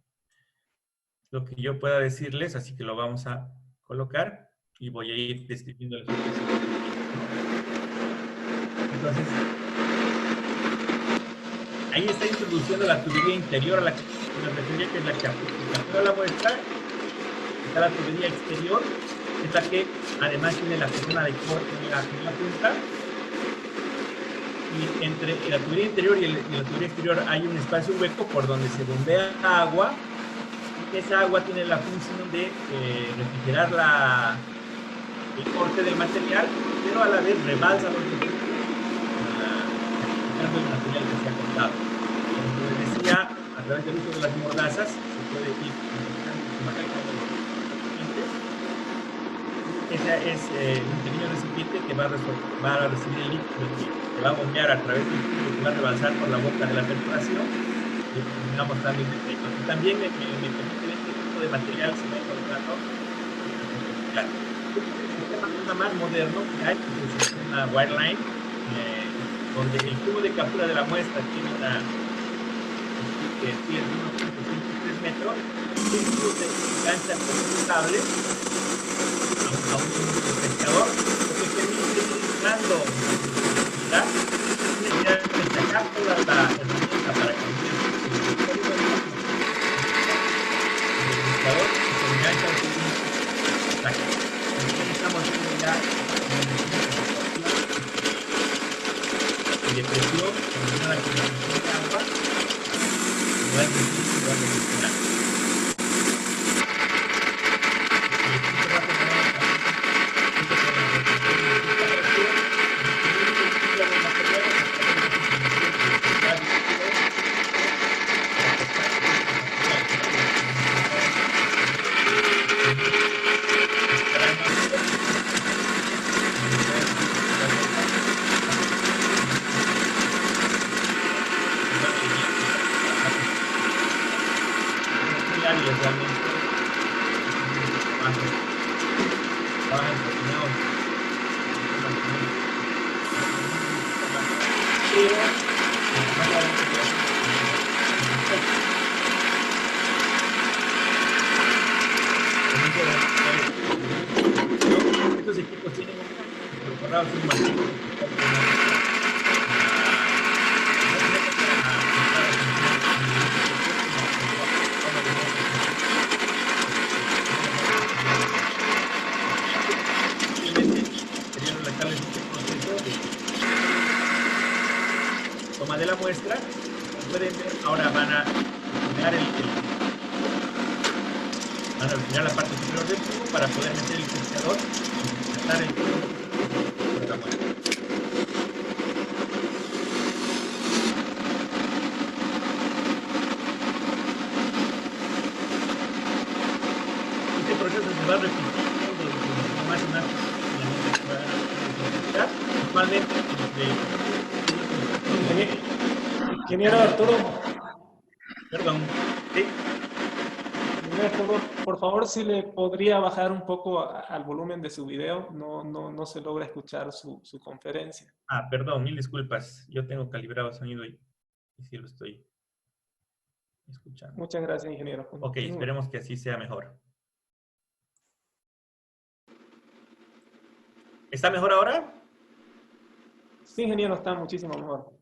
lo que yo pueda decirles, así que lo vamos a colocar y voy a ir describiendo el procedimiento. Entonces, ahí está introduciendo la tubería interior a la que me refería, que es la que captura la muestra. Está la tubería exterior, es la que además tiene la zona de corte en la punta. Y entre la tubería interior y la tubería exterior hay un espacio hueco por donde se bombea agua. Y esa agua tiene la función de refrigerar el corte del material, pero a la vez rebalsa los líquidos el material que se ha cortado. Como les decía, a través del uso de las mordazas se puede ir ese es un pequeño recipiente que va a recibir el líquido que va a bombear a través del líquido que va a rebalsar por la boca de la perforación y va mostrando el defecto. Y también me permite ver qué tipo de material se va encontrando. El sistema más moderno que hay es el sistema Wireline, donde el tubo de captura de la muestra tiene una que tiene 1.53 metros, y el tubo de engancha conmutable a un pescador, lo que permite ir usando la necesidad de sacar toda la herramienta para cambiar el pescador y se engancha al segundo saco. Estamos haciendo ya de presión combinada con la presión de agua, igual que igual de gestionar. más adelante estos equipos tienen incorporados un martillo. Toma de la muestra, como pueden ver, ahora van a retirar la parte superior del tubo para poder meter el fixador y sacar el tubo de la muestra. Este proceso se va repitiendo más y más. Normalmente, ingeniero Arturo. Perdón. ¿Sí? Por favor, si le podría bajar un poco al volumen de su video, no se logra escuchar su conferencia. Ah, perdón, mil disculpas. Yo tengo calibrado sonido y sí lo estoy escuchando. Muchas gracias, ingeniero. Ok, esperemos que así sea mejor. ¿Está mejor ahora? Sí, ingeniero, está muchísimo mejor.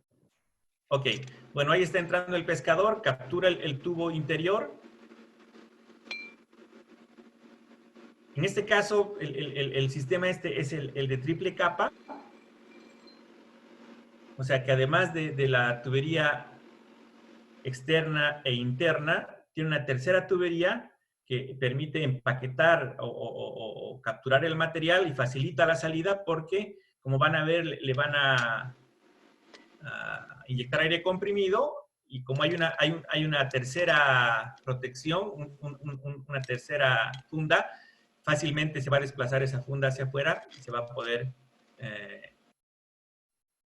Ok, bueno, ahí está entrando el pescador, captura el tubo interior. En este caso, el sistema este es el de triple capa. O sea que además de la tubería externa e interna, tiene una tercera tubería que permite empaquetar o capturar el material y facilita la salida porque, como van a ver, le van a inyectar aire comprimido y como hay una tercera protección, una tercera funda, fácilmente se va a desplazar esa funda hacia afuera y se va a poder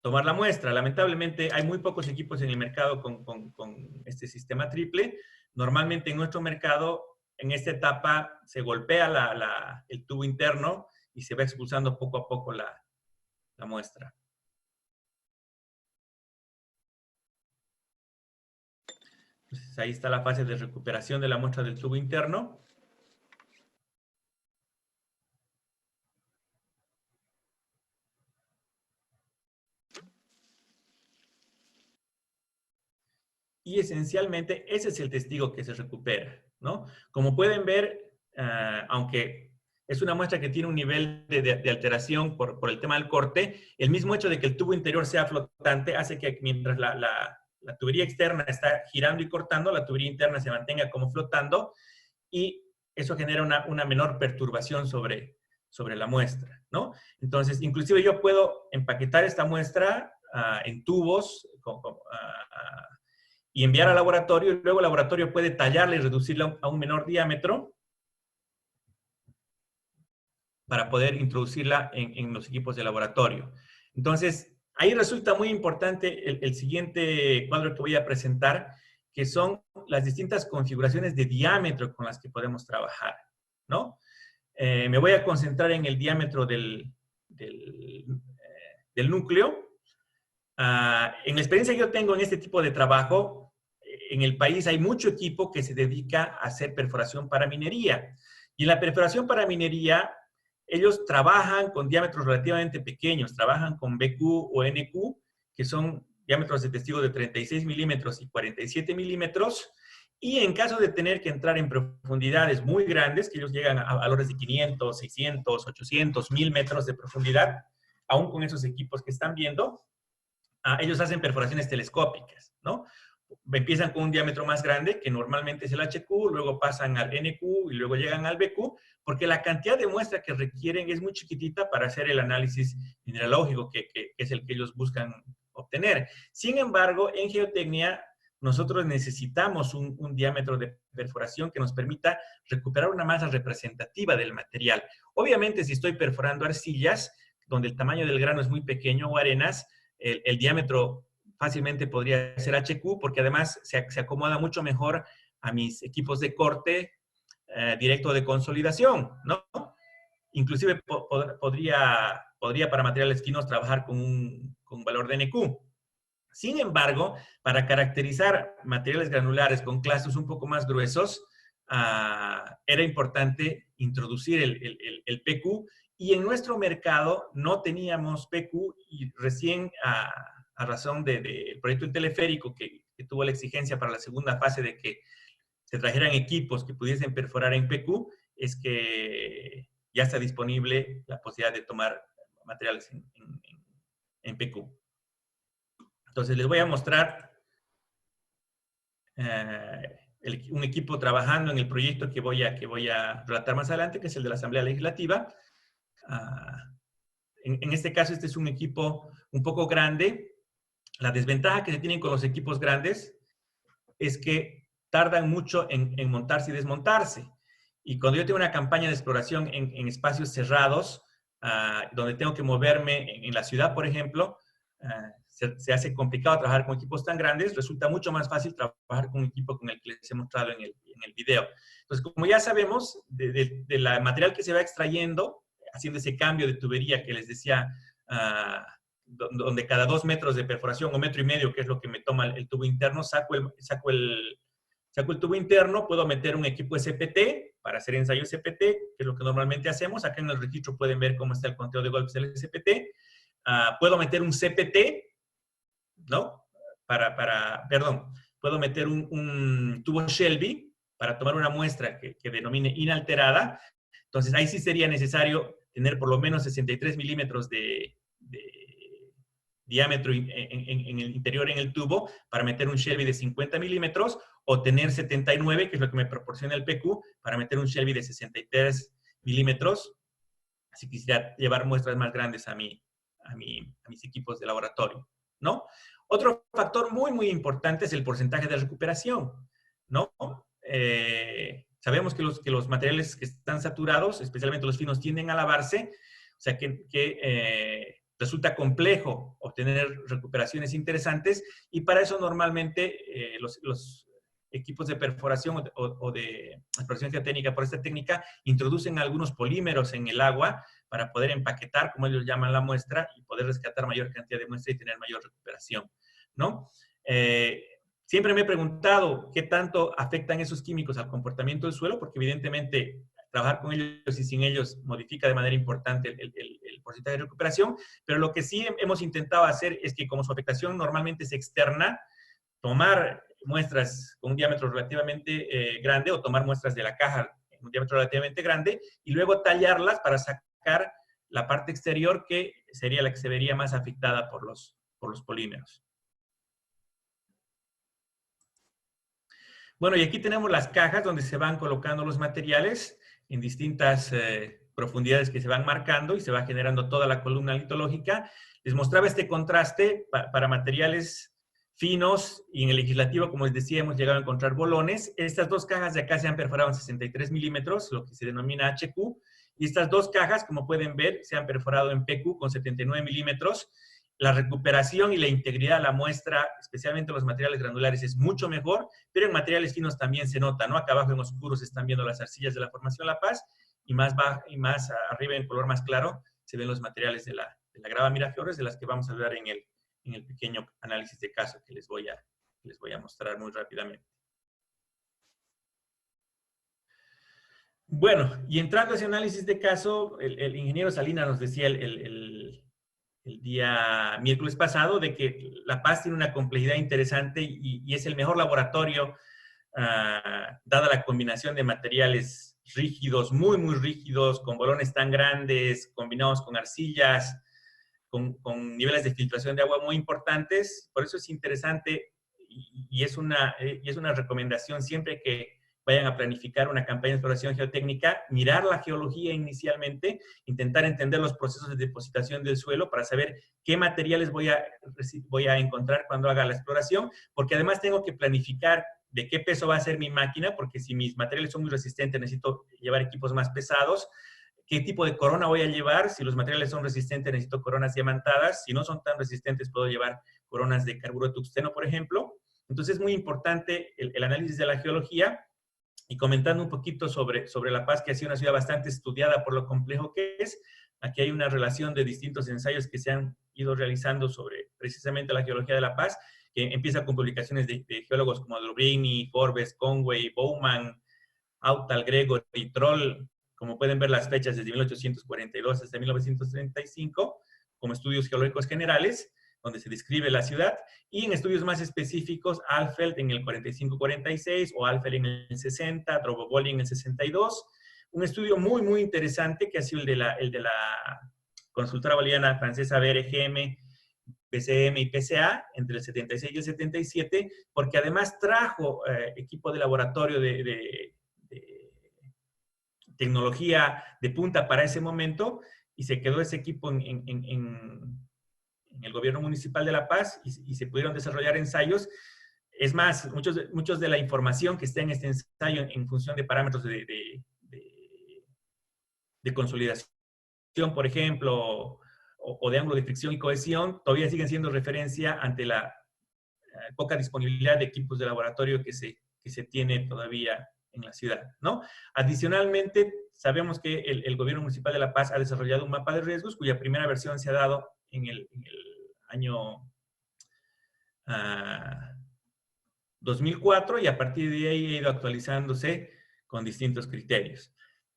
tomar la muestra. Lamentablemente hay muy pocos equipos en el mercado con este sistema triple. Normalmente en nuestro mercado, en esta etapa, se golpea el tubo interno y se va expulsando poco a poco la muestra. Entonces ahí está la fase de recuperación de la muestra del tubo interno. Y esencialmente ese es el testigo que se recupera, ¿no? Como pueden ver, aunque es una muestra que tiene un nivel de alteración por el tema del corte, el mismo hecho de que el tubo interior sea flotante hace que mientras la tubería externa está girando y cortando, la tubería interna se mantenga como flotando y eso genera una menor perturbación sobre la muestra, ¿no? Entonces, inclusive yo puedo empaquetar esta muestra en tubos y enviar al laboratorio, y luego el laboratorio puede tallarla y reducirla a un menor diámetro para poder introducirla en los equipos de laboratorio. Entonces, ahí resulta muy importante el siguiente cuadro que voy a presentar, que son las distintas configuraciones de diámetro con las que podemos trabajar, ¿no? Me voy a concentrar en el diámetro del núcleo. En la experiencia que yo tengo en este tipo de trabajo, en el país hay mucho equipo que se dedica a hacer perforación para minería. Y en la perforación para minería, ellos trabajan con diámetros relativamente pequeños, trabajan con BQ o NQ, que son diámetros de testigo de 36 milímetros y 47 milímetros, y en caso de tener que entrar en profundidades muy grandes, que ellos llegan a valores de 500, 600, 800, 1000 metros de profundidad, aún con esos equipos que están viendo, ellos hacen perforaciones telescópicas, ¿no? Empiezan con un diámetro más grande, que normalmente es el HQ, luego pasan al NQ y luego llegan al BQ, porque la cantidad de muestra que requieren es muy chiquitita para hacer el análisis mineralógico, que es el que ellos buscan obtener. Sin embargo, en geotecnia, nosotros necesitamos un diámetro de perforación que nos permita recuperar una masa representativa del material. Obviamente, si estoy perforando arcillas, donde el tamaño del grano es muy pequeño, o arenas, el diámetro fácilmente podría ser HQ, porque además se acomoda mucho mejor a mis equipos de corte directo de consolidación, ¿no? Inclusive podría para materiales finos trabajar con un valor de NQ. Sin embargo, para caracterizar materiales granulares con clastos un poco más gruesos, era importante introducir el PQ, y en nuestro mercado no teníamos PQ, y recién a razón del proyecto del teleférico que tuvo la exigencia para la segunda fase de que se trajeran equipos que pudiesen perforar en PQ, es que ya está disponible la posibilidad de tomar materiales en PQ. Entonces les voy a mostrar un equipo trabajando en el proyecto que voy a relatar más adelante, que es el de la Asamblea Legislativa. En este caso, este es un equipo un poco grande. La desventaja que se tienen con los equipos grandes es que tardan mucho en montarse y desmontarse. Y cuando yo tengo una campaña de exploración en espacios cerrados, donde tengo que moverme en la ciudad, por ejemplo, se hace complicado trabajar con equipos tan grandes. Resulta mucho más fácil trabajar con un equipo con el que les he mostrado en el video. Entonces, como ya sabemos, del material que se va extrayendo, haciendo ese cambio de tubería que les decía, donde cada 2 metros de perforación o 1,5 metros, que es lo que me toma el tubo interno, saco el tubo interno, puedo meter un equipo SPT para hacer ensayos SPT, que es lo que normalmente hacemos. Acá en el registro pueden ver cómo está el conteo de golpes del SPT. Puedo meter un CPT, ¿no? Perdón, puedo meter un tubo Shelby para tomar una muestra que denomine inalterada. Entonces, ahí sí sería necesario tener por lo menos 63 milímetros de diámetro en el interior en el tubo para meter un Shelby de 50 milímetros, o tener 79, que es lo que me proporciona el PQ, para meter un Shelby de 63 milímetros, si quisiera llevar muestras más grandes a mis equipos de laboratorio, ¿no? Otro factor muy, muy importante es el porcentaje de recuperación, ¿no? Sabemos que los materiales que están saturados, especialmente los finos, tienden a lavarse, o sea que resulta complejo obtener recuperaciones interesantes, y para eso normalmente los equipos de perforación o de exploración geotécnica por esta técnica introducen algunos polímeros en el agua para poder empaquetar, como ellos llaman, la muestra y poder rescatar mayor cantidad de muestra y tener mayor recuperación, ¿no? Siempre me he preguntado qué tanto afectan esos químicos al comportamiento del suelo, porque evidentemente trabajar con ellos y sin ellos modifica de manera importante el porcentaje de recuperación, pero lo que sí hemos intentado hacer es que, como su afectación normalmente es externa, tomar muestras con un diámetro relativamente grande, o tomar muestras de la caja en un diámetro relativamente grande, y luego tallarlas para sacar la parte exterior, que sería la que se vería más afectada por los polímeros. Bueno, y aquí tenemos las cajas donde se van colocando los materiales en distintas profundidades que se van marcando, y se va generando toda la columna litológica. Les mostraba este contraste para materiales finos, y en el legislativo, como les decía, hemos llegado a encontrar bolones. Estas dos cajas de acá se han perforado en 63 milímetros, lo que se denomina HQ, y estas dos cajas, como pueden ver, se han perforado en PQ con 79 milímetros. La recuperación y la integridad de la muestra, especialmente los materiales granulares, es mucho mejor, pero en materiales finos también se nota, ¿no? Acá abajo en oscuros están viendo las arcillas de la Formación La Paz, y más arriba en color más claro se ven los materiales de la grava Miraflores, de las que vamos a hablar en el pequeño análisis de caso que les voy a mostrar muy rápidamente. Bueno, y entrando a ese análisis de caso, el ingeniero Salinas nos decía el día miércoles pasado de que La Paz tiene una complejidad interesante, y es el mejor laboratorio, dada la combinación de materiales rígidos, muy, muy rígidos, con bolones tan grandes, combinados con arcillas, con niveles de filtración de agua muy importantes. Por eso es interesante, y es una recomendación siempre que vayan a planificar una campaña de exploración geotécnica, mirar la geología inicialmente, intentar entender los procesos de depositación del suelo para saber qué materiales voy a encontrar cuando haga la exploración, porque además tengo que planificar de qué peso va a ser mi máquina, porque si mis materiales son muy resistentes, necesito llevar equipos más pesados. ¿Qué tipo de corona voy a llevar? Si los materiales son resistentes, necesito coronas diamantadas. Si no son tan resistentes, puedo llevar coronas de carburo de tungsteno, por ejemplo. Entonces es muy importante el análisis de la geología. Y comentando un poquito sobre La Paz, que ha sido una ciudad bastante estudiada por lo complejo que es, aquí hay una relación de distintos ensayos que se han ido realizando sobre precisamente la geología de La Paz, que empieza con publicaciones de geólogos como Drobrini, Forbes, Conway, Bowman, Autal, Gregor y Troll, como pueden ver las fechas desde 1842 hasta 1935, como estudios geológicos generales, donde se describe la ciudad, y en estudios más específicos, Alfeld en el 45-46 o Alfeld en el 60, Droboboli en el 62. Un estudio muy, muy interesante que ha sido el de la consultora boliviana francesa BRGM, BCM y PCA entre el 76 y el 77, porque además trajo equipo de laboratorio de tecnología de punta para ese momento, y se quedó ese equipo en el gobierno municipal de La Paz, y se pudieron desarrollar ensayos. Es más, muchos de la información que está en este ensayo en función de parámetros de consolidación, por ejemplo, o de ángulo de fricción y cohesión, todavía siguen siendo referencia ante la poca disponibilidad de equipos de laboratorio que se tiene todavía en la ciudad, ¿no? Adicionalmente, sabemos que el gobierno municipal de La Paz ha desarrollado un mapa de riesgos cuya primera versión se ha dado en el año 2004, y a partir de ahí ha ido actualizándose con distintos criterios.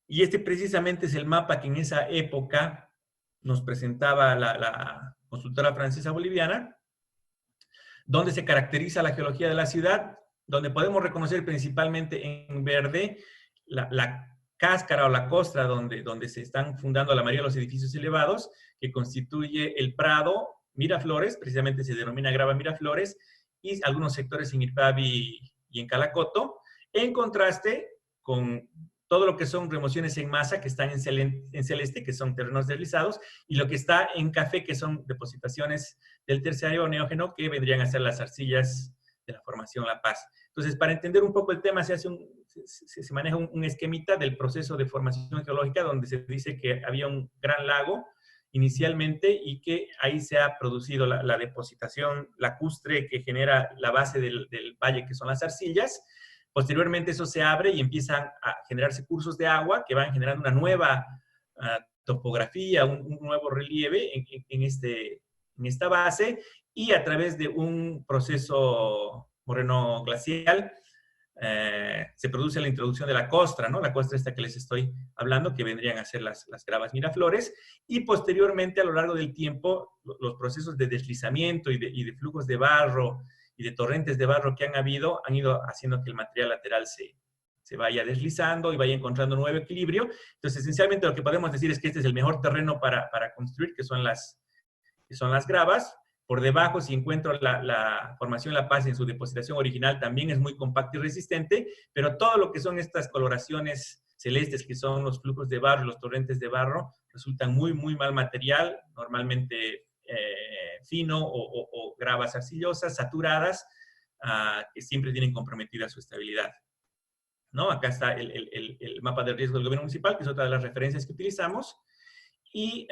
Y este precisamente es el mapa que en esa época nos presentaba la consultora francesa boliviana, donde se caracteriza la geología de la ciudad, donde podemos reconocer principalmente en verde la cáscara o la costra donde se están fundando la mayoría de los edificios elevados, que constituye el Prado, Miraflores, precisamente se denomina Grava Miraflores, y algunos sectores en Irpavi y en Calacoto, en contraste con todo lo que son remociones en masa, que están en celeste, que son terrenos deslizados, y lo que está en café, que son depositaciones del terciario neógeno, que vendrían a ser las arcillas de la formación La Paz. Entonces, para entender un poco el tema, se maneja un esquemita del proceso de formación geológica, donde se dice que había un gran lago inicialmente, y que ahí se ha producido la depositación lacustre que genera la base del valle, que son las arcillas. Posteriormente eso se abre y empiezan a generarse cursos de agua que van generando una nueva topografía, un nuevo relieve en esta base, y a través de un proceso moreno-glacial se produce la introducción de la costra, ¿no? La costra esta que les estoy hablando, que vendrían a ser las gravas Miraflores, y posteriormente a lo largo del tiempo los procesos de deslizamiento y de flujos de barro y de torrentes de barro que han ido haciendo que el material lateral se vaya deslizando y vaya encontrando un nuevo equilibrio. Entonces, esencialmente lo que podemos decir es que este es el mejor terreno para construir, que son las gravas. Por debajo, si encuentro la formación La Paz en su depositación original, también es muy compacta y resistente, pero todo lo que son estas coloraciones celestes, que son los flujos de barro, los torrentes de barro, resultan muy, muy mal material, normalmente fino o gravas arcillosas, saturadas, que siempre tienen comprometida su estabilidad, ¿no? Acá está el mapa de riesgo del gobierno municipal, que es otra de las referencias que utilizamos. Y,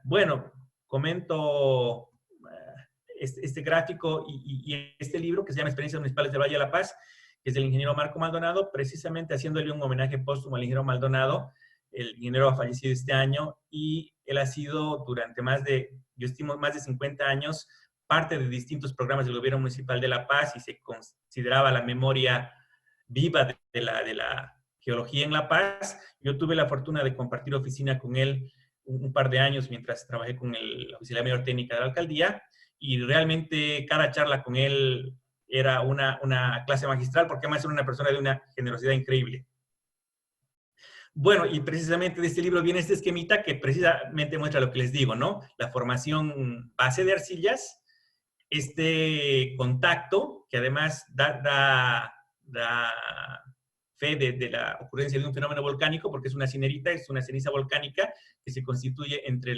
bueno, comento este gráfico y este libro que se llama Experiencias Municipales del Valle de La Paz, que es del ingeniero Marco Maldonado, precisamente haciéndole un homenaje póstumo al ingeniero Maldonado. El ingeniero ha fallecido este año, y él ha sido durante yo estimo, más de 50 años, parte de distintos programas del gobierno municipal de La Paz, y se consideraba la memoria viva de la geología en La Paz. Yo tuve la fortuna de compartir oficina con él un par de años mientras trabajé con la Oficina Mayor Técnica de la Alcaldía, y realmente cada charla con él era una clase magistral, porque además era una persona de una generosidad increíble. Bueno, y precisamente de este libro viene este esquemita que precisamente muestra lo que les digo, ¿no? La formación base de arcillas, este contacto, que además da fe de la ocurrencia de un fenómeno volcánico, porque es una cinerita, es una ceniza volcánica que se constituye entre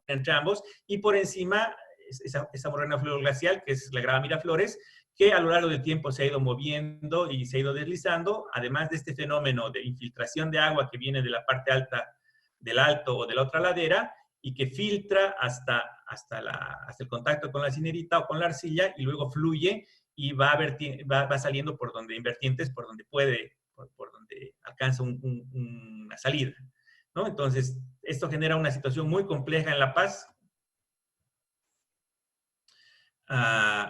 entre ambos, y por encima esa morena fluoroglacial, que es la grava Miraflores, que a lo largo del tiempo se ha ido moviendo y se ha ido deslizando, además de este fenómeno de infiltración de agua que viene de la parte alta del alto o de la otra ladera, y que filtra hasta el contacto con la cinerita o con la arcilla, y luego fluye y va saliendo por donde, en vertientes, por donde puede, por donde alcanza una salida, ¿no? Entonces, esto genera una situación muy compleja en La Paz,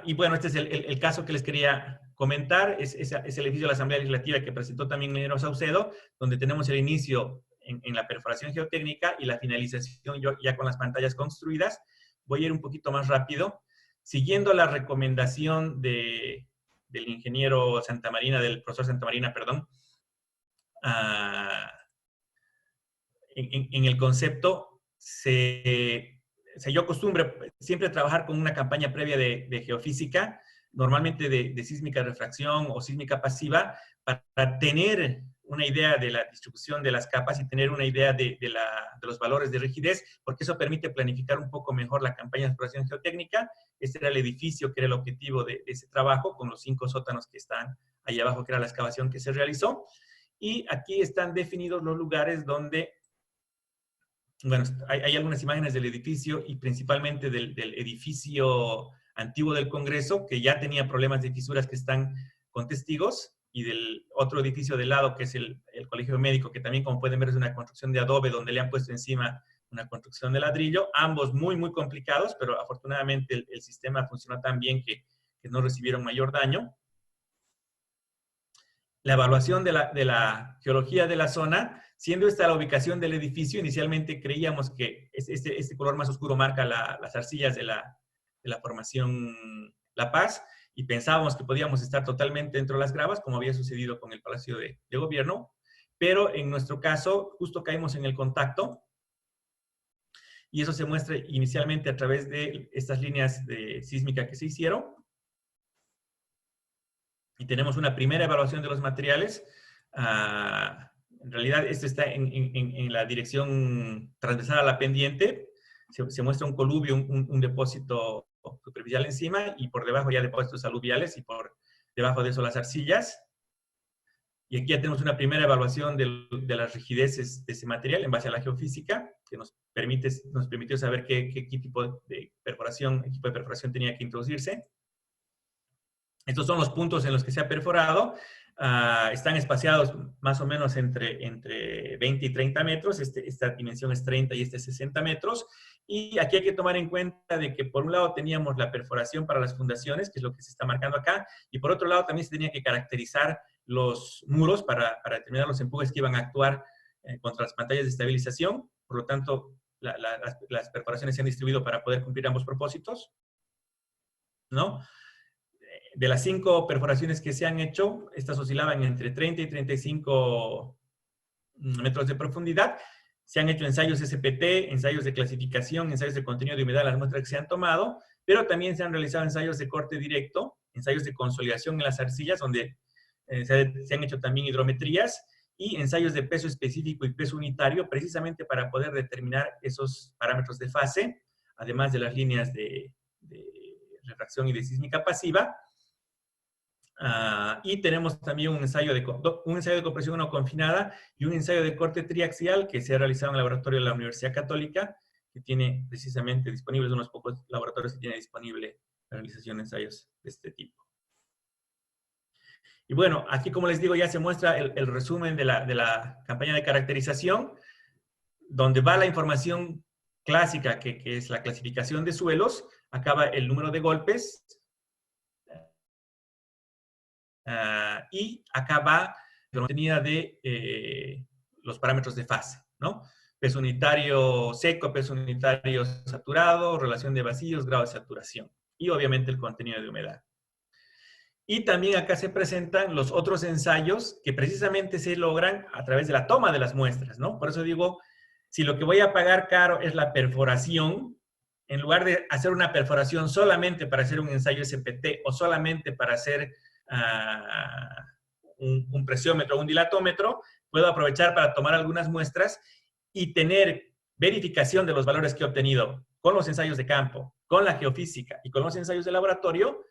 Y bueno, este es el caso que les quería comentar. Es el edificio de la Asamblea Legislativa que presentó también el ingeniero Saucedo, donde tenemos el inicio en la perforación geotécnica y la finalización ya con las pantallas construidas. Voy a ir un poquito más rápido. Siguiendo la recomendación del ingeniero Santamarina, del profesor Santamarina, perdón, en el concepto, yo acostumbro siempre trabajar con una campaña previa de geofísica, normalmente de sísmica de refracción o sísmica pasiva, para tener una idea de la distribución de las capas y tener una idea de los valores de rigidez, porque eso permite planificar un poco mejor la campaña de exploración geotécnica. Este era el edificio que era el objetivo de ese trabajo, con los 5 sótanos que están ahí abajo, que era la excavación que se realizó. Y aquí están definidos los lugares donde, bueno, hay algunas imágenes del edificio y principalmente del edificio antiguo del Congreso, que ya tenía problemas de fisuras que están con testigos, y del otro edificio de lado, que es el Colegio Médico, que también, como pueden ver, es una construcción de adobe, donde le han puesto encima una construcción de ladrillo, ambos muy, muy complicados, pero afortunadamente el sistema funcionó tan bien que no recibieron mayor daño. La evaluación de la geología de la zona, siendo esta la ubicación del edificio, inicialmente creíamos que este color más oscuro marca las arcillas de la formación La Paz, y pensábamos que podíamos estar totalmente dentro de las gravas, como había sucedido con el Palacio de Gobierno, pero en nuestro caso justo caímos en el contacto, y eso se muestra inicialmente a través de estas líneas de sísmica que se hicieron. Y tenemos una primera evaluación de los materiales. En realidad, esto está en la dirección transversal a la pendiente. Se muestra un coluvio, un depósito superficial encima, y por debajo ya depósitos aluviales, y por debajo de eso las arcillas. Y aquí ya tenemos una primera evaluación de las rigideces de ese material en base a la geofísica, que nos permitió saber qué tipo de perforación tenía que introducirse. Estos son los puntos en los que se ha perforado. Están espaciados más o menos entre 20 y 30 metros. Esta dimensión es 30 y este es 60 metros. Y aquí hay que tomar en cuenta de que por un lado teníamos la perforación para las fundaciones, que es lo que se está marcando acá, y por otro lado también se tenía que caracterizar los muros para determinar los empujes que iban a actuar contra las pantallas de estabilización. Por lo tanto, las perforaciones se han distribuido para poder cumplir ambos propósitos, ¿no? De las 5 perforaciones que se han hecho, estas oscilaban entre 30 y 35 metros de profundidad. Se han hecho ensayos SPT, ensayos de clasificación, ensayos de contenido de humedad de las muestras que se han tomado, pero también se han realizado ensayos de corte directo, ensayos de consolidación en las arcillas, donde se han hecho también hidrometrías, y ensayos de peso específico y peso unitario, precisamente para poder determinar esos parámetros de fase, además de las líneas de refracción y de sísmica pasiva. Y tenemos también un ensayo de compresión no confinada y un ensayo de corte triaxial que se ha realizado en el laboratorio de la Universidad Católica, que tiene precisamente disponibles unos pocos laboratorios que tiene disponible la realización de ensayos de este tipo. Y bueno, aquí, como les digo, ya se muestra el resumen de la campaña de caracterización, donde va la información clásica, que es la clasificación de suelos. Acá va el número de golpes, y acá va la contenida de los parámetros de fase, ¿no? Peso unitario seco, peso unitario saturado, relación de vacíos, grado de saturación, y obviamente el contenido de humedad. Y también acá se presentan los otros ensayos que precisamente se logran a través de la toma de las muestras, ¿no? Por eso digo, si lo que voy a pagar caro es la perforación, en lugar de hacer una perforación solamente para hacer un ensayo SPT o solamente para hacer un presiómetro o un dilatómetro, puedo aprovechar para tomar algunas muestras y tener verificación de los valores que he obtenido con los ensayos de campo, con la geofísica y con los ensayos de laboratorio,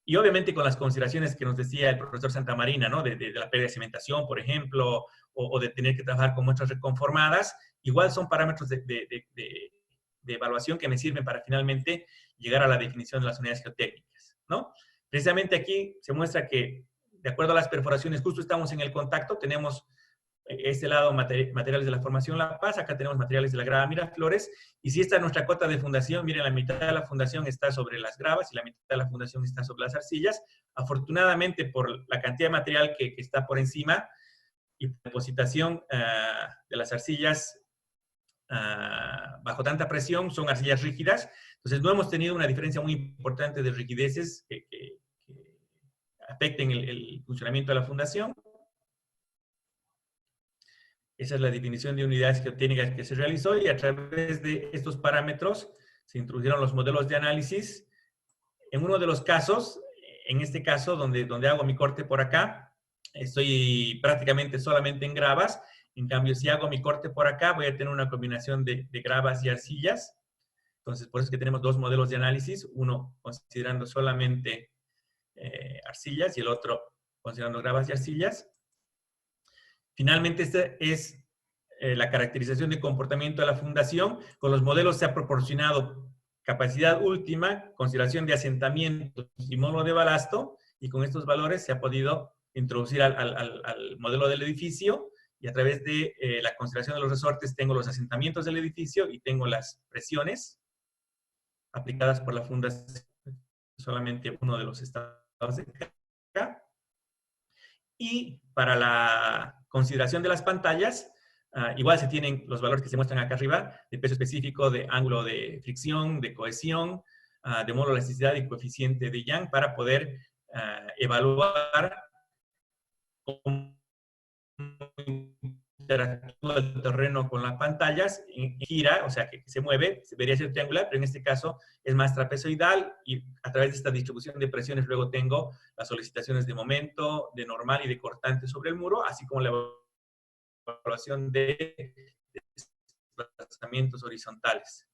y obviamente con las consideraciones que nos decía el profesor Santamarina, ¿no? De la pérdida de cementación, por ejemplo, o de tener que trabajar con muestras reconformadas. Igual son parámetros de evaluación que me sirven para finalmente llegar a la definición de las unidades geotécnicas, ¿no? Precisamente aquí se muestra que, de acuerdo a las perforaciones, justo estamos en el contacto, tenemos este lado materiales de la Formación La Paz, acá tenemos materiales de la grava Miraflores, y si esta es nuestra cota de fundación, miren, la mitad de la fundación está sobre las gravas y la mitad de la fundación está sobre las arcillas. Afortunadamente, por la cantidad de material que está por encima y depositación de las arcillas bajo tanta presión, son arcillas rígidas, entonces no hemos tenido una diferencia muy importante de rigideces que afecten el funcionamiento de la fundación. Esa es la definición de unidades geotécnicas que se realizó, y a través de estos parámetros se introdujeron los modelos de análisis. En uno de los casos, en este caso donde hago mi corte por acá, estoy prácticamente solamente en gravas. En cambio, si hago mi corte por acá, voy a tener una combinación de gravas y arcillas. Entonces, por eso es que tenemos dos modelos de análisis, uno considerando solamente arcillas y el otro considerando gravas y arcillas. Finalmente, esta es la caracterización de comportamiento de la fundación. Con los modelos se ha proporcionado capacidad última, consideración de asentamientos y módulo de balasto, y con estos valores se ha podido introducir al modelo del edificio, y a través de la consideración de los resortes tengo los asentamientos del edificio y tengo las presiones aplicadas por la fundación, solamente uno de los estados de carga. Y para la consideración de las pantallas, igual se tienen los valores que se muestran acá arriba, de peso específico, de ángulo de fricción, de cohesión, de módulo de elasticidad y coeficiente de Young, para poder evaluar cómo interactúa el terreno con las pantallas. Gira, o sea que se mueve, debería ser triangular, pero en este caso es más trapezoidal, y a través de esta distribución de presiones luego tengo las solicitaciones de momento, de normal y de cortante sobre el muro, así como la evaluación de desplazamientos horizontales.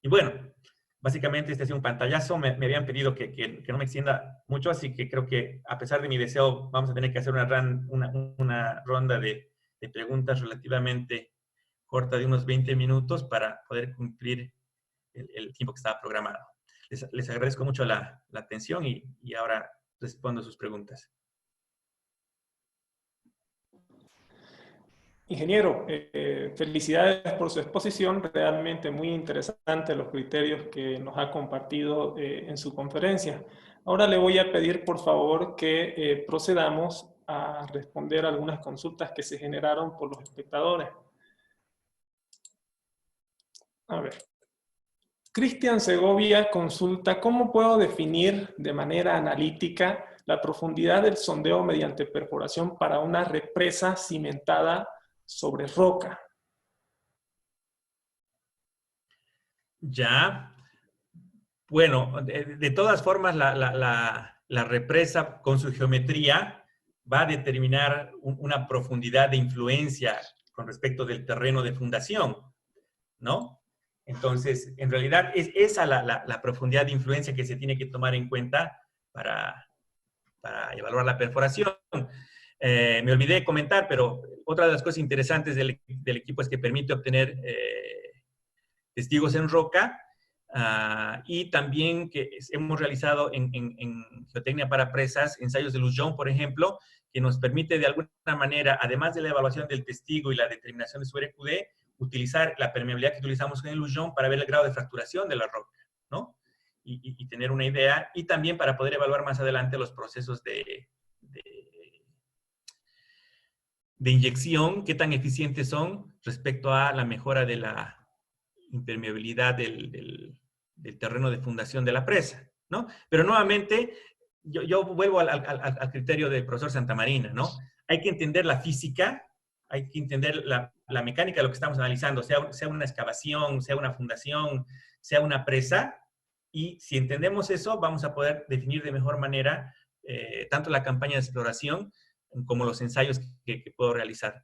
Y bueno, básicamente este ha sido un pantallazo. Me habían pedido que no me extienda mucho, así que creo que a pesar de mi deseo vamos a tener que hacer una ronda de preguntas relativamente corta de unos 20 minutos para poder cumplir el tiempo que estaba programado. Les agradezco mucho la atención y ahora respondo sus preguntas. Ingeniero, felicidades por su exposición, realmente muy interesante los criterios que nos ha compartido en su conferencia. Ahora le voy a pedir, por favor, que procedamos a responder algunas consultas que se generaron por los espectadores. A ver. Cristian Segovia consulta: ¿cómo puedo definir de manera analítica la profundidad del sondeo mediante perforación para una represa cimentada sobre roca? Ya. Bueno, de todas formas, la represa con su geometría va a determinar una profundidad de influencia con respecto del terreno de fundación, ¿no? Entonces, en realidad es esa la profundidad de influencia que se tiene que tomar en cuenta para evaluar la perforación. Me olvidé comentar, pero otra de las cosas interesantes del equipo es que permite obtener testigos en roca, y también que hemos realizado en geotecnia para presas, ensayos de Lujon, por ejemplo, que nos permite de alguna manera, además de la evaluación del testigo y la determinación de su RQD, utilizar la permeabilidad que utilizamos en el Lujon para ver el grado de fracturación de la roca, ¿no? Y tener una idea, y también para poder evaluar más adelante los procesos de inyección, qué tan eficientes son respecto a la mejora de la impermeabilidad del terreno de fundación de la presa, ¿no? Pero nuevamente, yo vuelvo al criterio del profesor Santamarina, ¿no? Hay que entender la física, hay que entender la mecánica de lo que estamos analizando, sea una excavación, sea una fundación, sea una presa, y si entendemos eso, vamos a poder definir de mejor manera tanto la campaña de exploración como los ensayos que puedo realizar.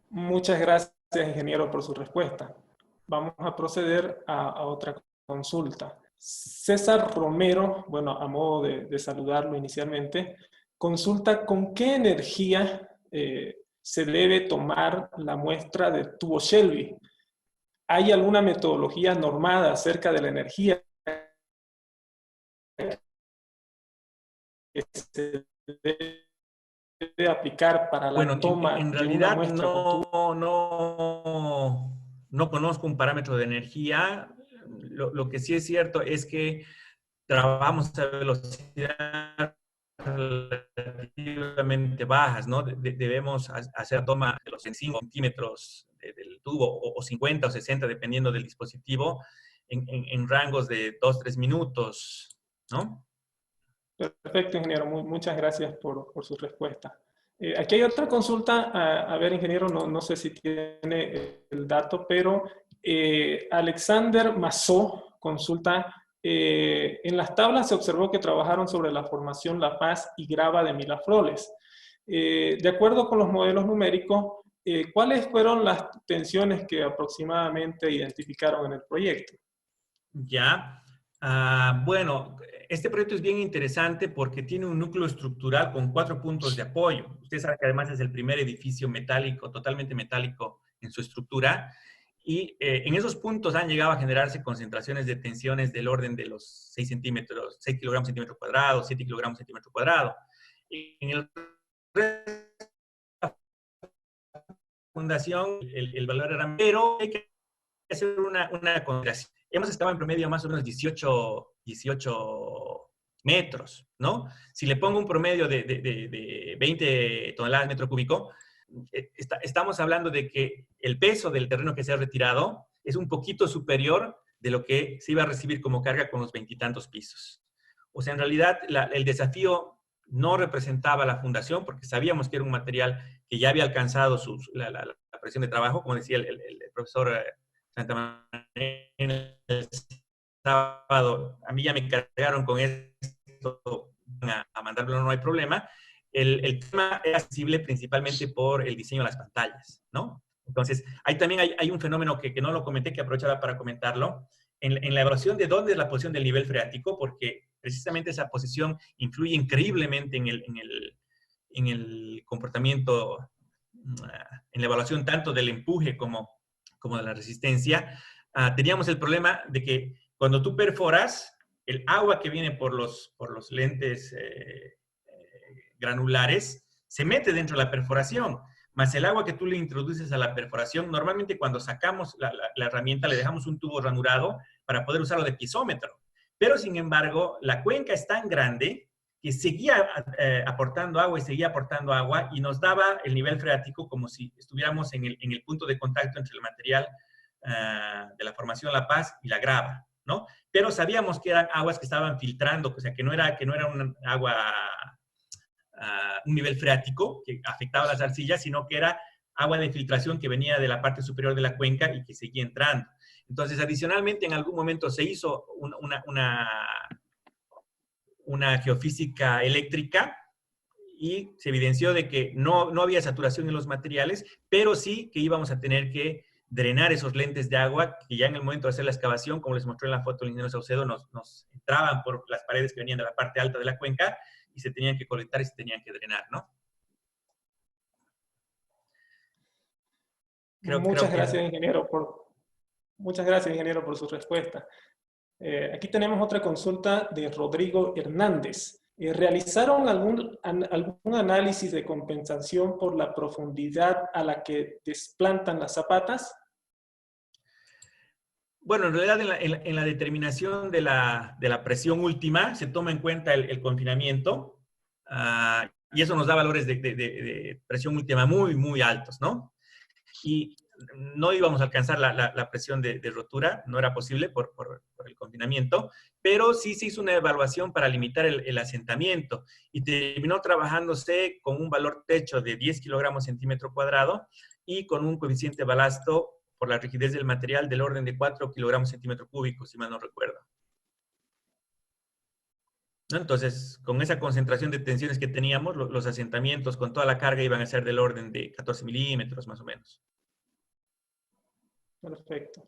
Muchas gracias, ingeniero, por su respuesta. Vamos a proceder a otra consulta. César Romero, bueno, a modo de saludarlo inicialmente, consulta: ¿con qué energía se debe tomar la muestra de tubo Shelby? ¿Hay alguna metodología normada acerca de la energía que se debe debe aplicar para la Bueno, toma en de una realidad muestra con tubo? no conozco un parámetro de energía. Lo que sí es cierto es que trabajamos a velocidad relativamente bajas, ¿no? Debemos hacer toma de los 5 centímetros del tubo o 50 o 60, dependiendo del dispositivo, en rangos de 2-3 minutos, ¿no? Perfecto, ingeniero. Muchas gracias por su respuesta. Aquí hay otra consulta. A ver, ingeniero, no sé si tiene el dato, pero Alexander Mazó consulta, en las tablas se observó que trabajaron sobre la formación La Paz y Grava de Miraflores. De acuerdo con los modelos numéricos, ¿cuáles fueron las tensiones que aproximadamente identificaron en el proyecto? Ya. Bueno, este proyecto es bien interesante porque tiene un núcleo estructural con 4 puntos de apoyo. Usted sabe que además es el primer edificio metálico, totalmente metálico en su estructura. Y en esos puntos han llegado a generarse concentraciones de tensiones del orden de los 6 centímetros, 6 kilogramos centímetro cuadrado, 7 kilogramos centímetro cuadrado. En el resto de la fundación, el valor era, pero hay que hacer una consideración. Hemos estado en promedio más o menos 18 metros, ¿no? Si le pongo un promedio de 20 toneladas metro cúbico, estamos hablando de que el peso del terreno que se ha retirado es un poquito superior de lo que se iba a recibir como carga con los 20 y tantos pisos. O sea, en realidad el desafío no representaba la fundación porque sabíamos que era un material que ya había alcanzado la presión de trabajo, como decía el profesor Santa María el sábado. A mí ya me cargaron con esto a mandarlo, no hay problema. El tema es accesible principalmente por el diseño de las pantallas, ¿no? Entonces, ahí también hay un fenómeno que no lo comenté, que aprovechaba para comentarlo, en la evaluación de dónde es la posición del nivel freático, porque precisamente esa posición influye increíblemente en el comportamiento, en la evaluación tanto del empuje como de la resistencia. Teníamos el problema de que cuando tú perforas, el agua que viene por los lentes granulares se mete dentro de la perforación, más el agua que tú le introduces a la perforación. Normalmente cuando sacamos la herramienta le dejamos un tubo ranurado para poder usarlo de piezómetro, pero sin embargo la cuenca es tan grande que seguía aportando agua y seguía aportando agua y nos daba el nivel freático como si estuviéramos en el punto de contacto entre el material de la formación La Paz y la grava, ¿no? Pero sabíamos que eran aguas que estaban filtrando, o sea, que no era un agua, un nivel freático que afectaba las arcillas, sino que era agua de filtración que venía de la parte superior de la cuenca y que seguía entrando. Entonces, adicionalmente, en algún momento se hizo una geofísica eléctrica y se evidenció de que no había saturación en los materiales, pero sí que íbamos a tener que drenar esos lentes de agua que ya en el momento de hacer la excavación, como les mostró en la foto el ingeniero Saucedo, nos entraban por las paredes que venían de la parte alta de la cuenca y se tenían que colectar y se tenían que drenar, ¿no? Muchas Creo gracias, que... ingeniero, por su respuesta. Aquí tenemos otra consulta de Rodrigo Hernández. ¿Realizaron algún análisis de compensación por la profundidad a la que desplantan las zapatas? Bueno, en realidad en la determinación de la presión última se toma en cuenta el confinamiento y eso nos da valores de presión última muy, muy altos, ¿no? Y no íbamos a alcanzar la presión de rotura, no era posible por el confinamiento, pero sí se hizo una evaluación para limitar el asentamiento y terminó trabajándose con un valor techo de 10 kilogramos centímetro cuadrado y con un coeficiente balasto por la rigidez del material del orden de 4 kilogramos centímetro cúbico, si mal no recuerdo, ¿no? Entonces, con esa concentración de tensiones que teníamos, los asentamientos con toda la carga iban a ser del orden de 14 milímetros, más o menos. Perfecto.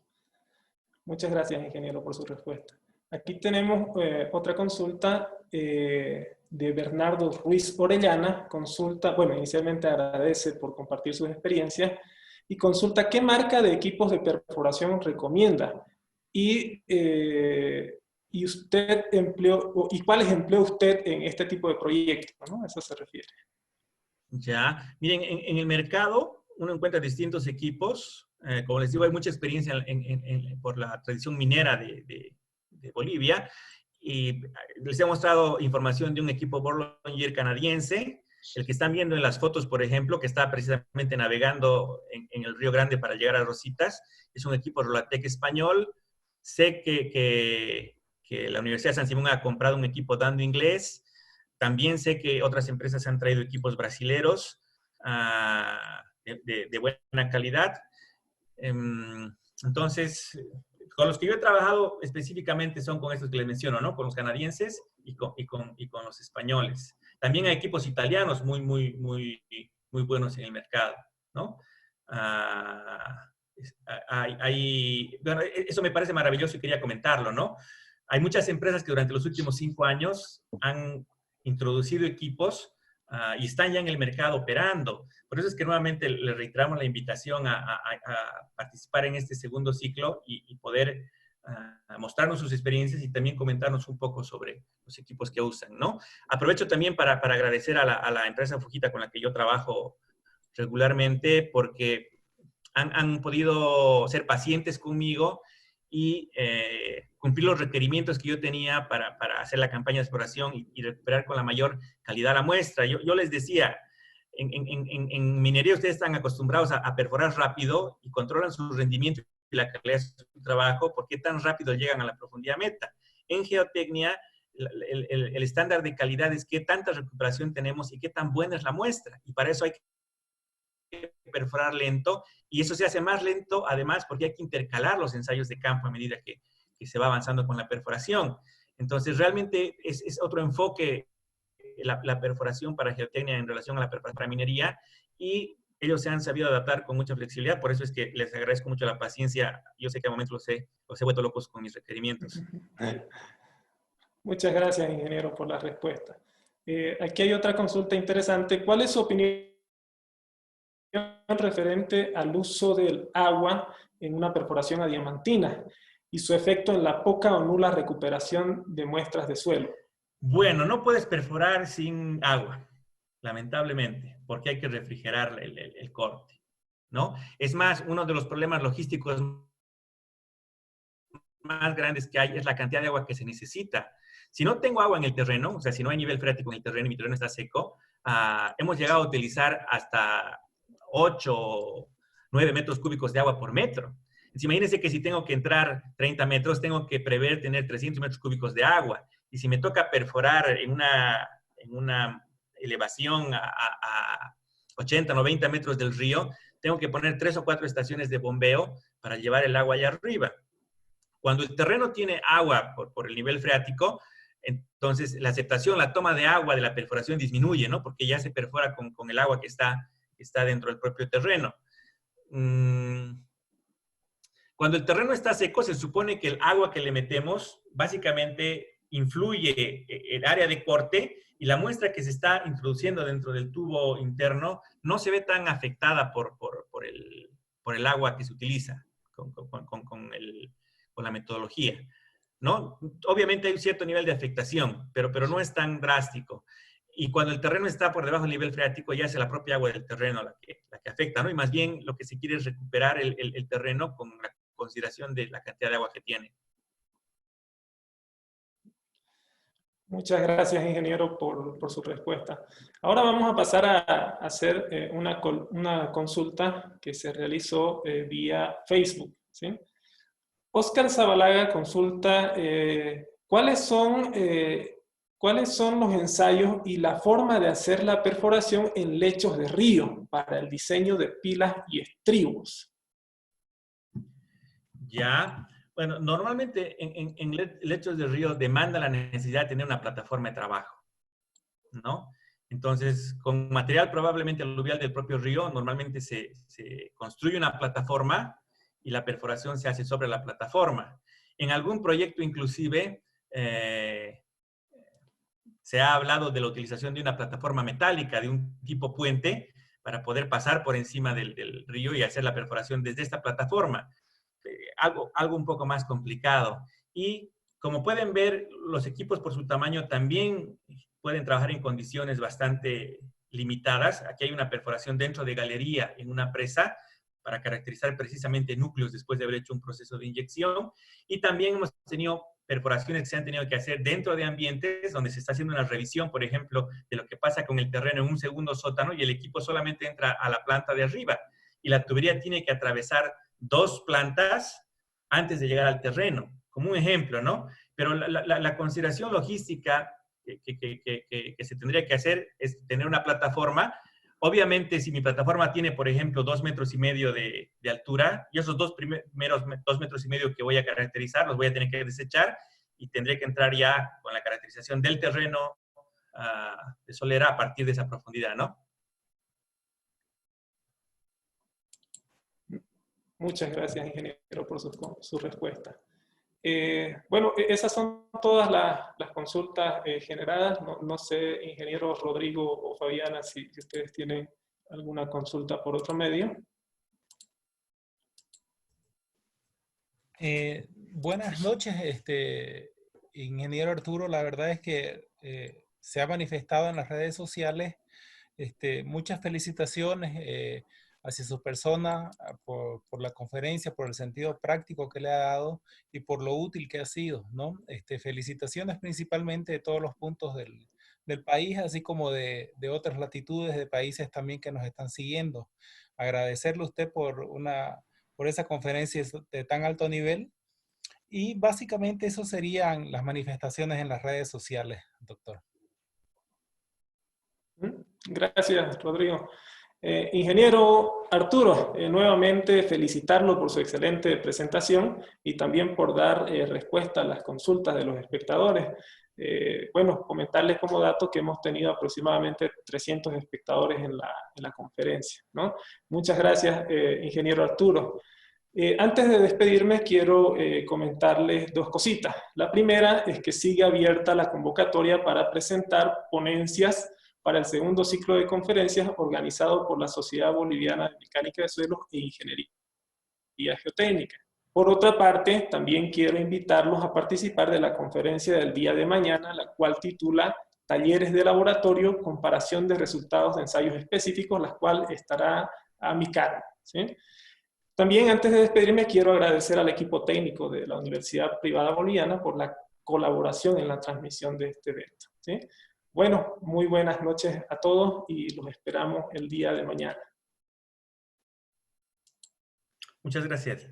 Muchas gracias, ingeniero, por su respuesta. Aquí tenemos otra consulta de Bernardo Ruiz Orellana. Consulta, bueno, inicialmente agradece por compartir sus experiencias y consulta qué marca de equipos de perforación recomienda y usted empleó, y cuáles empleó usted en este tipo de proyectos, ¿no? A eso se refiere. Ya, miren, en el mercado uno encuentra distintos equipos. Como les digo, hay mucha experiencia por la tradición minera de Bolivia. Y les he mostrado información de un equipo Bollinger canadiense, el que están viendo en las fotos, por ejemplo, que está precisamente navegando en el Río Grande para llegar a Rositas. Es un equipo Rolatec español. Sé que la Universidad de San Simón ha comprado un equipo dando inglés. También sé que otras empresas han traído equipos brasileros de buena calidad. Entonces, con los que yo he trabajado específicamente son con estos que les menciono, ¿no? Con los canadienses y con los españoles. También hay equipos italianos muy buenos en el mercado, ¿no? Bueno, eso me parece maravilloso y quería comentarlo, ¿no? Hay muchas empresas que durante los últimos 5 años han introducido equipos y están ya en el mercado operando. Por eso es que nuevamente le reiteramos la invitación a participar en este segundo ciclo y poder mostrarnos sus experiencias y también comentarnos un poco sobre los equipos que usan, ¿no? Aprovecho también para agradecer a la empresa Fujita con la que yo trabajo regularmente porque han podido ser pacientes conmigo y cumplir los requerimientos que yo tenía para hacer la campaña de exploración y recuperar con la mayor calidad la muestra. Yo les decía, en minería ustedes están acostumbrados a perforar rápido y controlan su rendimiento y la calidad de su trabajo, ¿por qué tan rápido llegan a la profundidad meta? En geotecnia, el estándar de calidad es qué tanta recuperación tenemos y qué tan buena es la muestra. Y para eso hay que perforar lento, y eso se hace más lento, además, porque hay que intercalar los ensayos de campo a medida que se va avanzando con la perforación. Entonces, realmente es otro enfoque la perforación para geotecnia en relación a la perforación para minería, y ellos se han sabido adaptar con mucha flexibilidad, por eso es que les agradezco mucho la paciencia. Yo sé que a momentos los he vuelto locos con mis requerimientos. Muchas gracias, ingeniero, por la respuesta. Aquí hay otra consulta interesante. ¿Cuál es su opinión referente al uso del agua en una perforación adiamantina y su efecto en la poca o nula recuperación de muestras de suelo? Bueno, no puedes perforar sin agua, lamentablemente, porque hay que refrigerar el corte, ¿no? Es más, uno de los problemas logísticos más grandes que hay es la cantidad de agua que se necesita. Si no tengo agua en el terreno, o sea, si no hay nivel freático en el terreno y mi terreno está seco, hemos llegado a utilizar hasta 8 o 9 metros cúbicos de agua por metro. Entonces, imagínense que si tengo que entrar 30 metros, tengo que prever tener 300 metros cúbicos de agua. Y si me toca perforar en una elevación a 80, 90 metros del río, tengo que poner 3 o 4 estaciones de bombeo para llevar el agua allá arriba. Cuando el terreno tiene agua por el nivel freático, entonces la aceptación, la toma de agua de la perforación disminuye, ¿no? Porque ya se perfora con el agua que está dentro del propio terreno. Cuando el terreno está seco, se supone que el agua que le metemos básicamente influye el área de corte, y la muestra que se está introduciendo dentro del tubo interno no se ve tan afectada por el agua que se utiliza con la metodología, ¿no? Obviamente hay un cierto nivel de afectación, pero no es tan drástico. Y cuando el terreno está por debajo del nivel freático, ya es la propia agua del terreno la que afecta, ¿no? Y más bien lo que se quiere es recuperar el terreno con la consideración de la cantidad de agua que tiene. Muchas gracias, ingeniero, por su respuesta. Ahora vamos a pasar a hacer una consulta que se realizó vía Facebook, ¿sí? Oscar Zabalaga consulta ¿cuáles son los ensayos y la forma de hacer la perforación en lechos de río para el diseño de pilas y estribos? Ya, bueno, normalmente en lechos de río demanda la necesidad de tener una plataforma de trabajo, ¿no? Entonces, con material probablemente aluvial del propio río, normalmente se construye una plataforma y la perforación se hace sobre la plataforma. En algún proyecto inclusive se ha hablado de la utilización de una plataforma metálica de un tipo puente para poder pasar por encima del río y hacer la perforación desde esta plataforma. Algo un poco más complicado. Y como pueden ver, los equipos por su tamaño también pueden trabajar en condiciones bastante limitadas. Aquí hay una perforación dentro de galería en una presa para caracterizar precisamente núcleos después de haber hecho un proceso de inyección. Y también hemos tenido perforaciones que se han tenido que hacer dentro de ambientes donde se está haciendo una revisión, por ejemplo, de lo que pasa con el terreno en un segundo sótano y el equipo solamente entra a la planta de arriba y la tubería tiene que atravesar 2 plantas antes de llegar al terreno, como un ejemplo, ¿no? Pero la consideración logística que se tendría que hacer es tener una plataforma. Obviamente, si mi plataforma tiene, por ejemplo, 2,5 metros de altura, y esos primeros 2,5 metros que voy a caracterizar, los voy a tener que desechar y tendré que entrar ya con la caracterización del terreno de solera a partir de esa profundidad, ¿no? Muchas gracias, ingeniero, por su respuesta. Bueno, esas son todas las consultas generadas. No sé, ingeniero Rodrigo o Fabiana, si ustedes tienen alguna consulta por otro medio. Buenas noches, ingeniero Arturo. La verdad es que se ha manifestado en las redes sociales muchas felicitaciones hacia su persona por la conferencia, por el sentido práctico que le ha dado y por lo útil que ha sido, ¿no? Felicitaciones principalmente de todos los puntos del país, así como de otras latitudes de países también que nos están siguiendo. Agradecerle a usted por esa conferencia de tan alto nivel. Y básicamente eso serían las manifestaciones en las redes sociales, doctor. Gracias, Rodrigo. Ingeniero Arturo, nuevamente felicitarlo por su excelente presentación y también por dar respuesta a las consultas de los espectadores. Bueno, comentarles como dato que hemos tenido aproximadamente 300 espectadores en la conferencia, ¿no? Muchas gracias, ingeniero Arturo. Antes de despedirme, quiero comentarles 2 cositas. La primera es que sigue abierta la convocatoria para presentar ponencias para el segundo ciclo de conferencias organizado por la Sociedad Boliviana de Mecánica de Suelos e Ingeniería Geotécnica. Por otra parte, también quiero invitarlos a participar de la conferencia del día de mañana, la cual titula Talleres de Laboratorio, Comparación de Resultados de Ensayos Específicos, la cual estará a mi cargo, ¿sí? También, antes de despedirme, quiero agradecer al equipo técnico de la Universidad Privada Boliviana por la colaboración en la transmisión de este evento, ¿sí? Bueno, muy buenas noches a todos y los esperamos el día de mañana. Muchas gracias.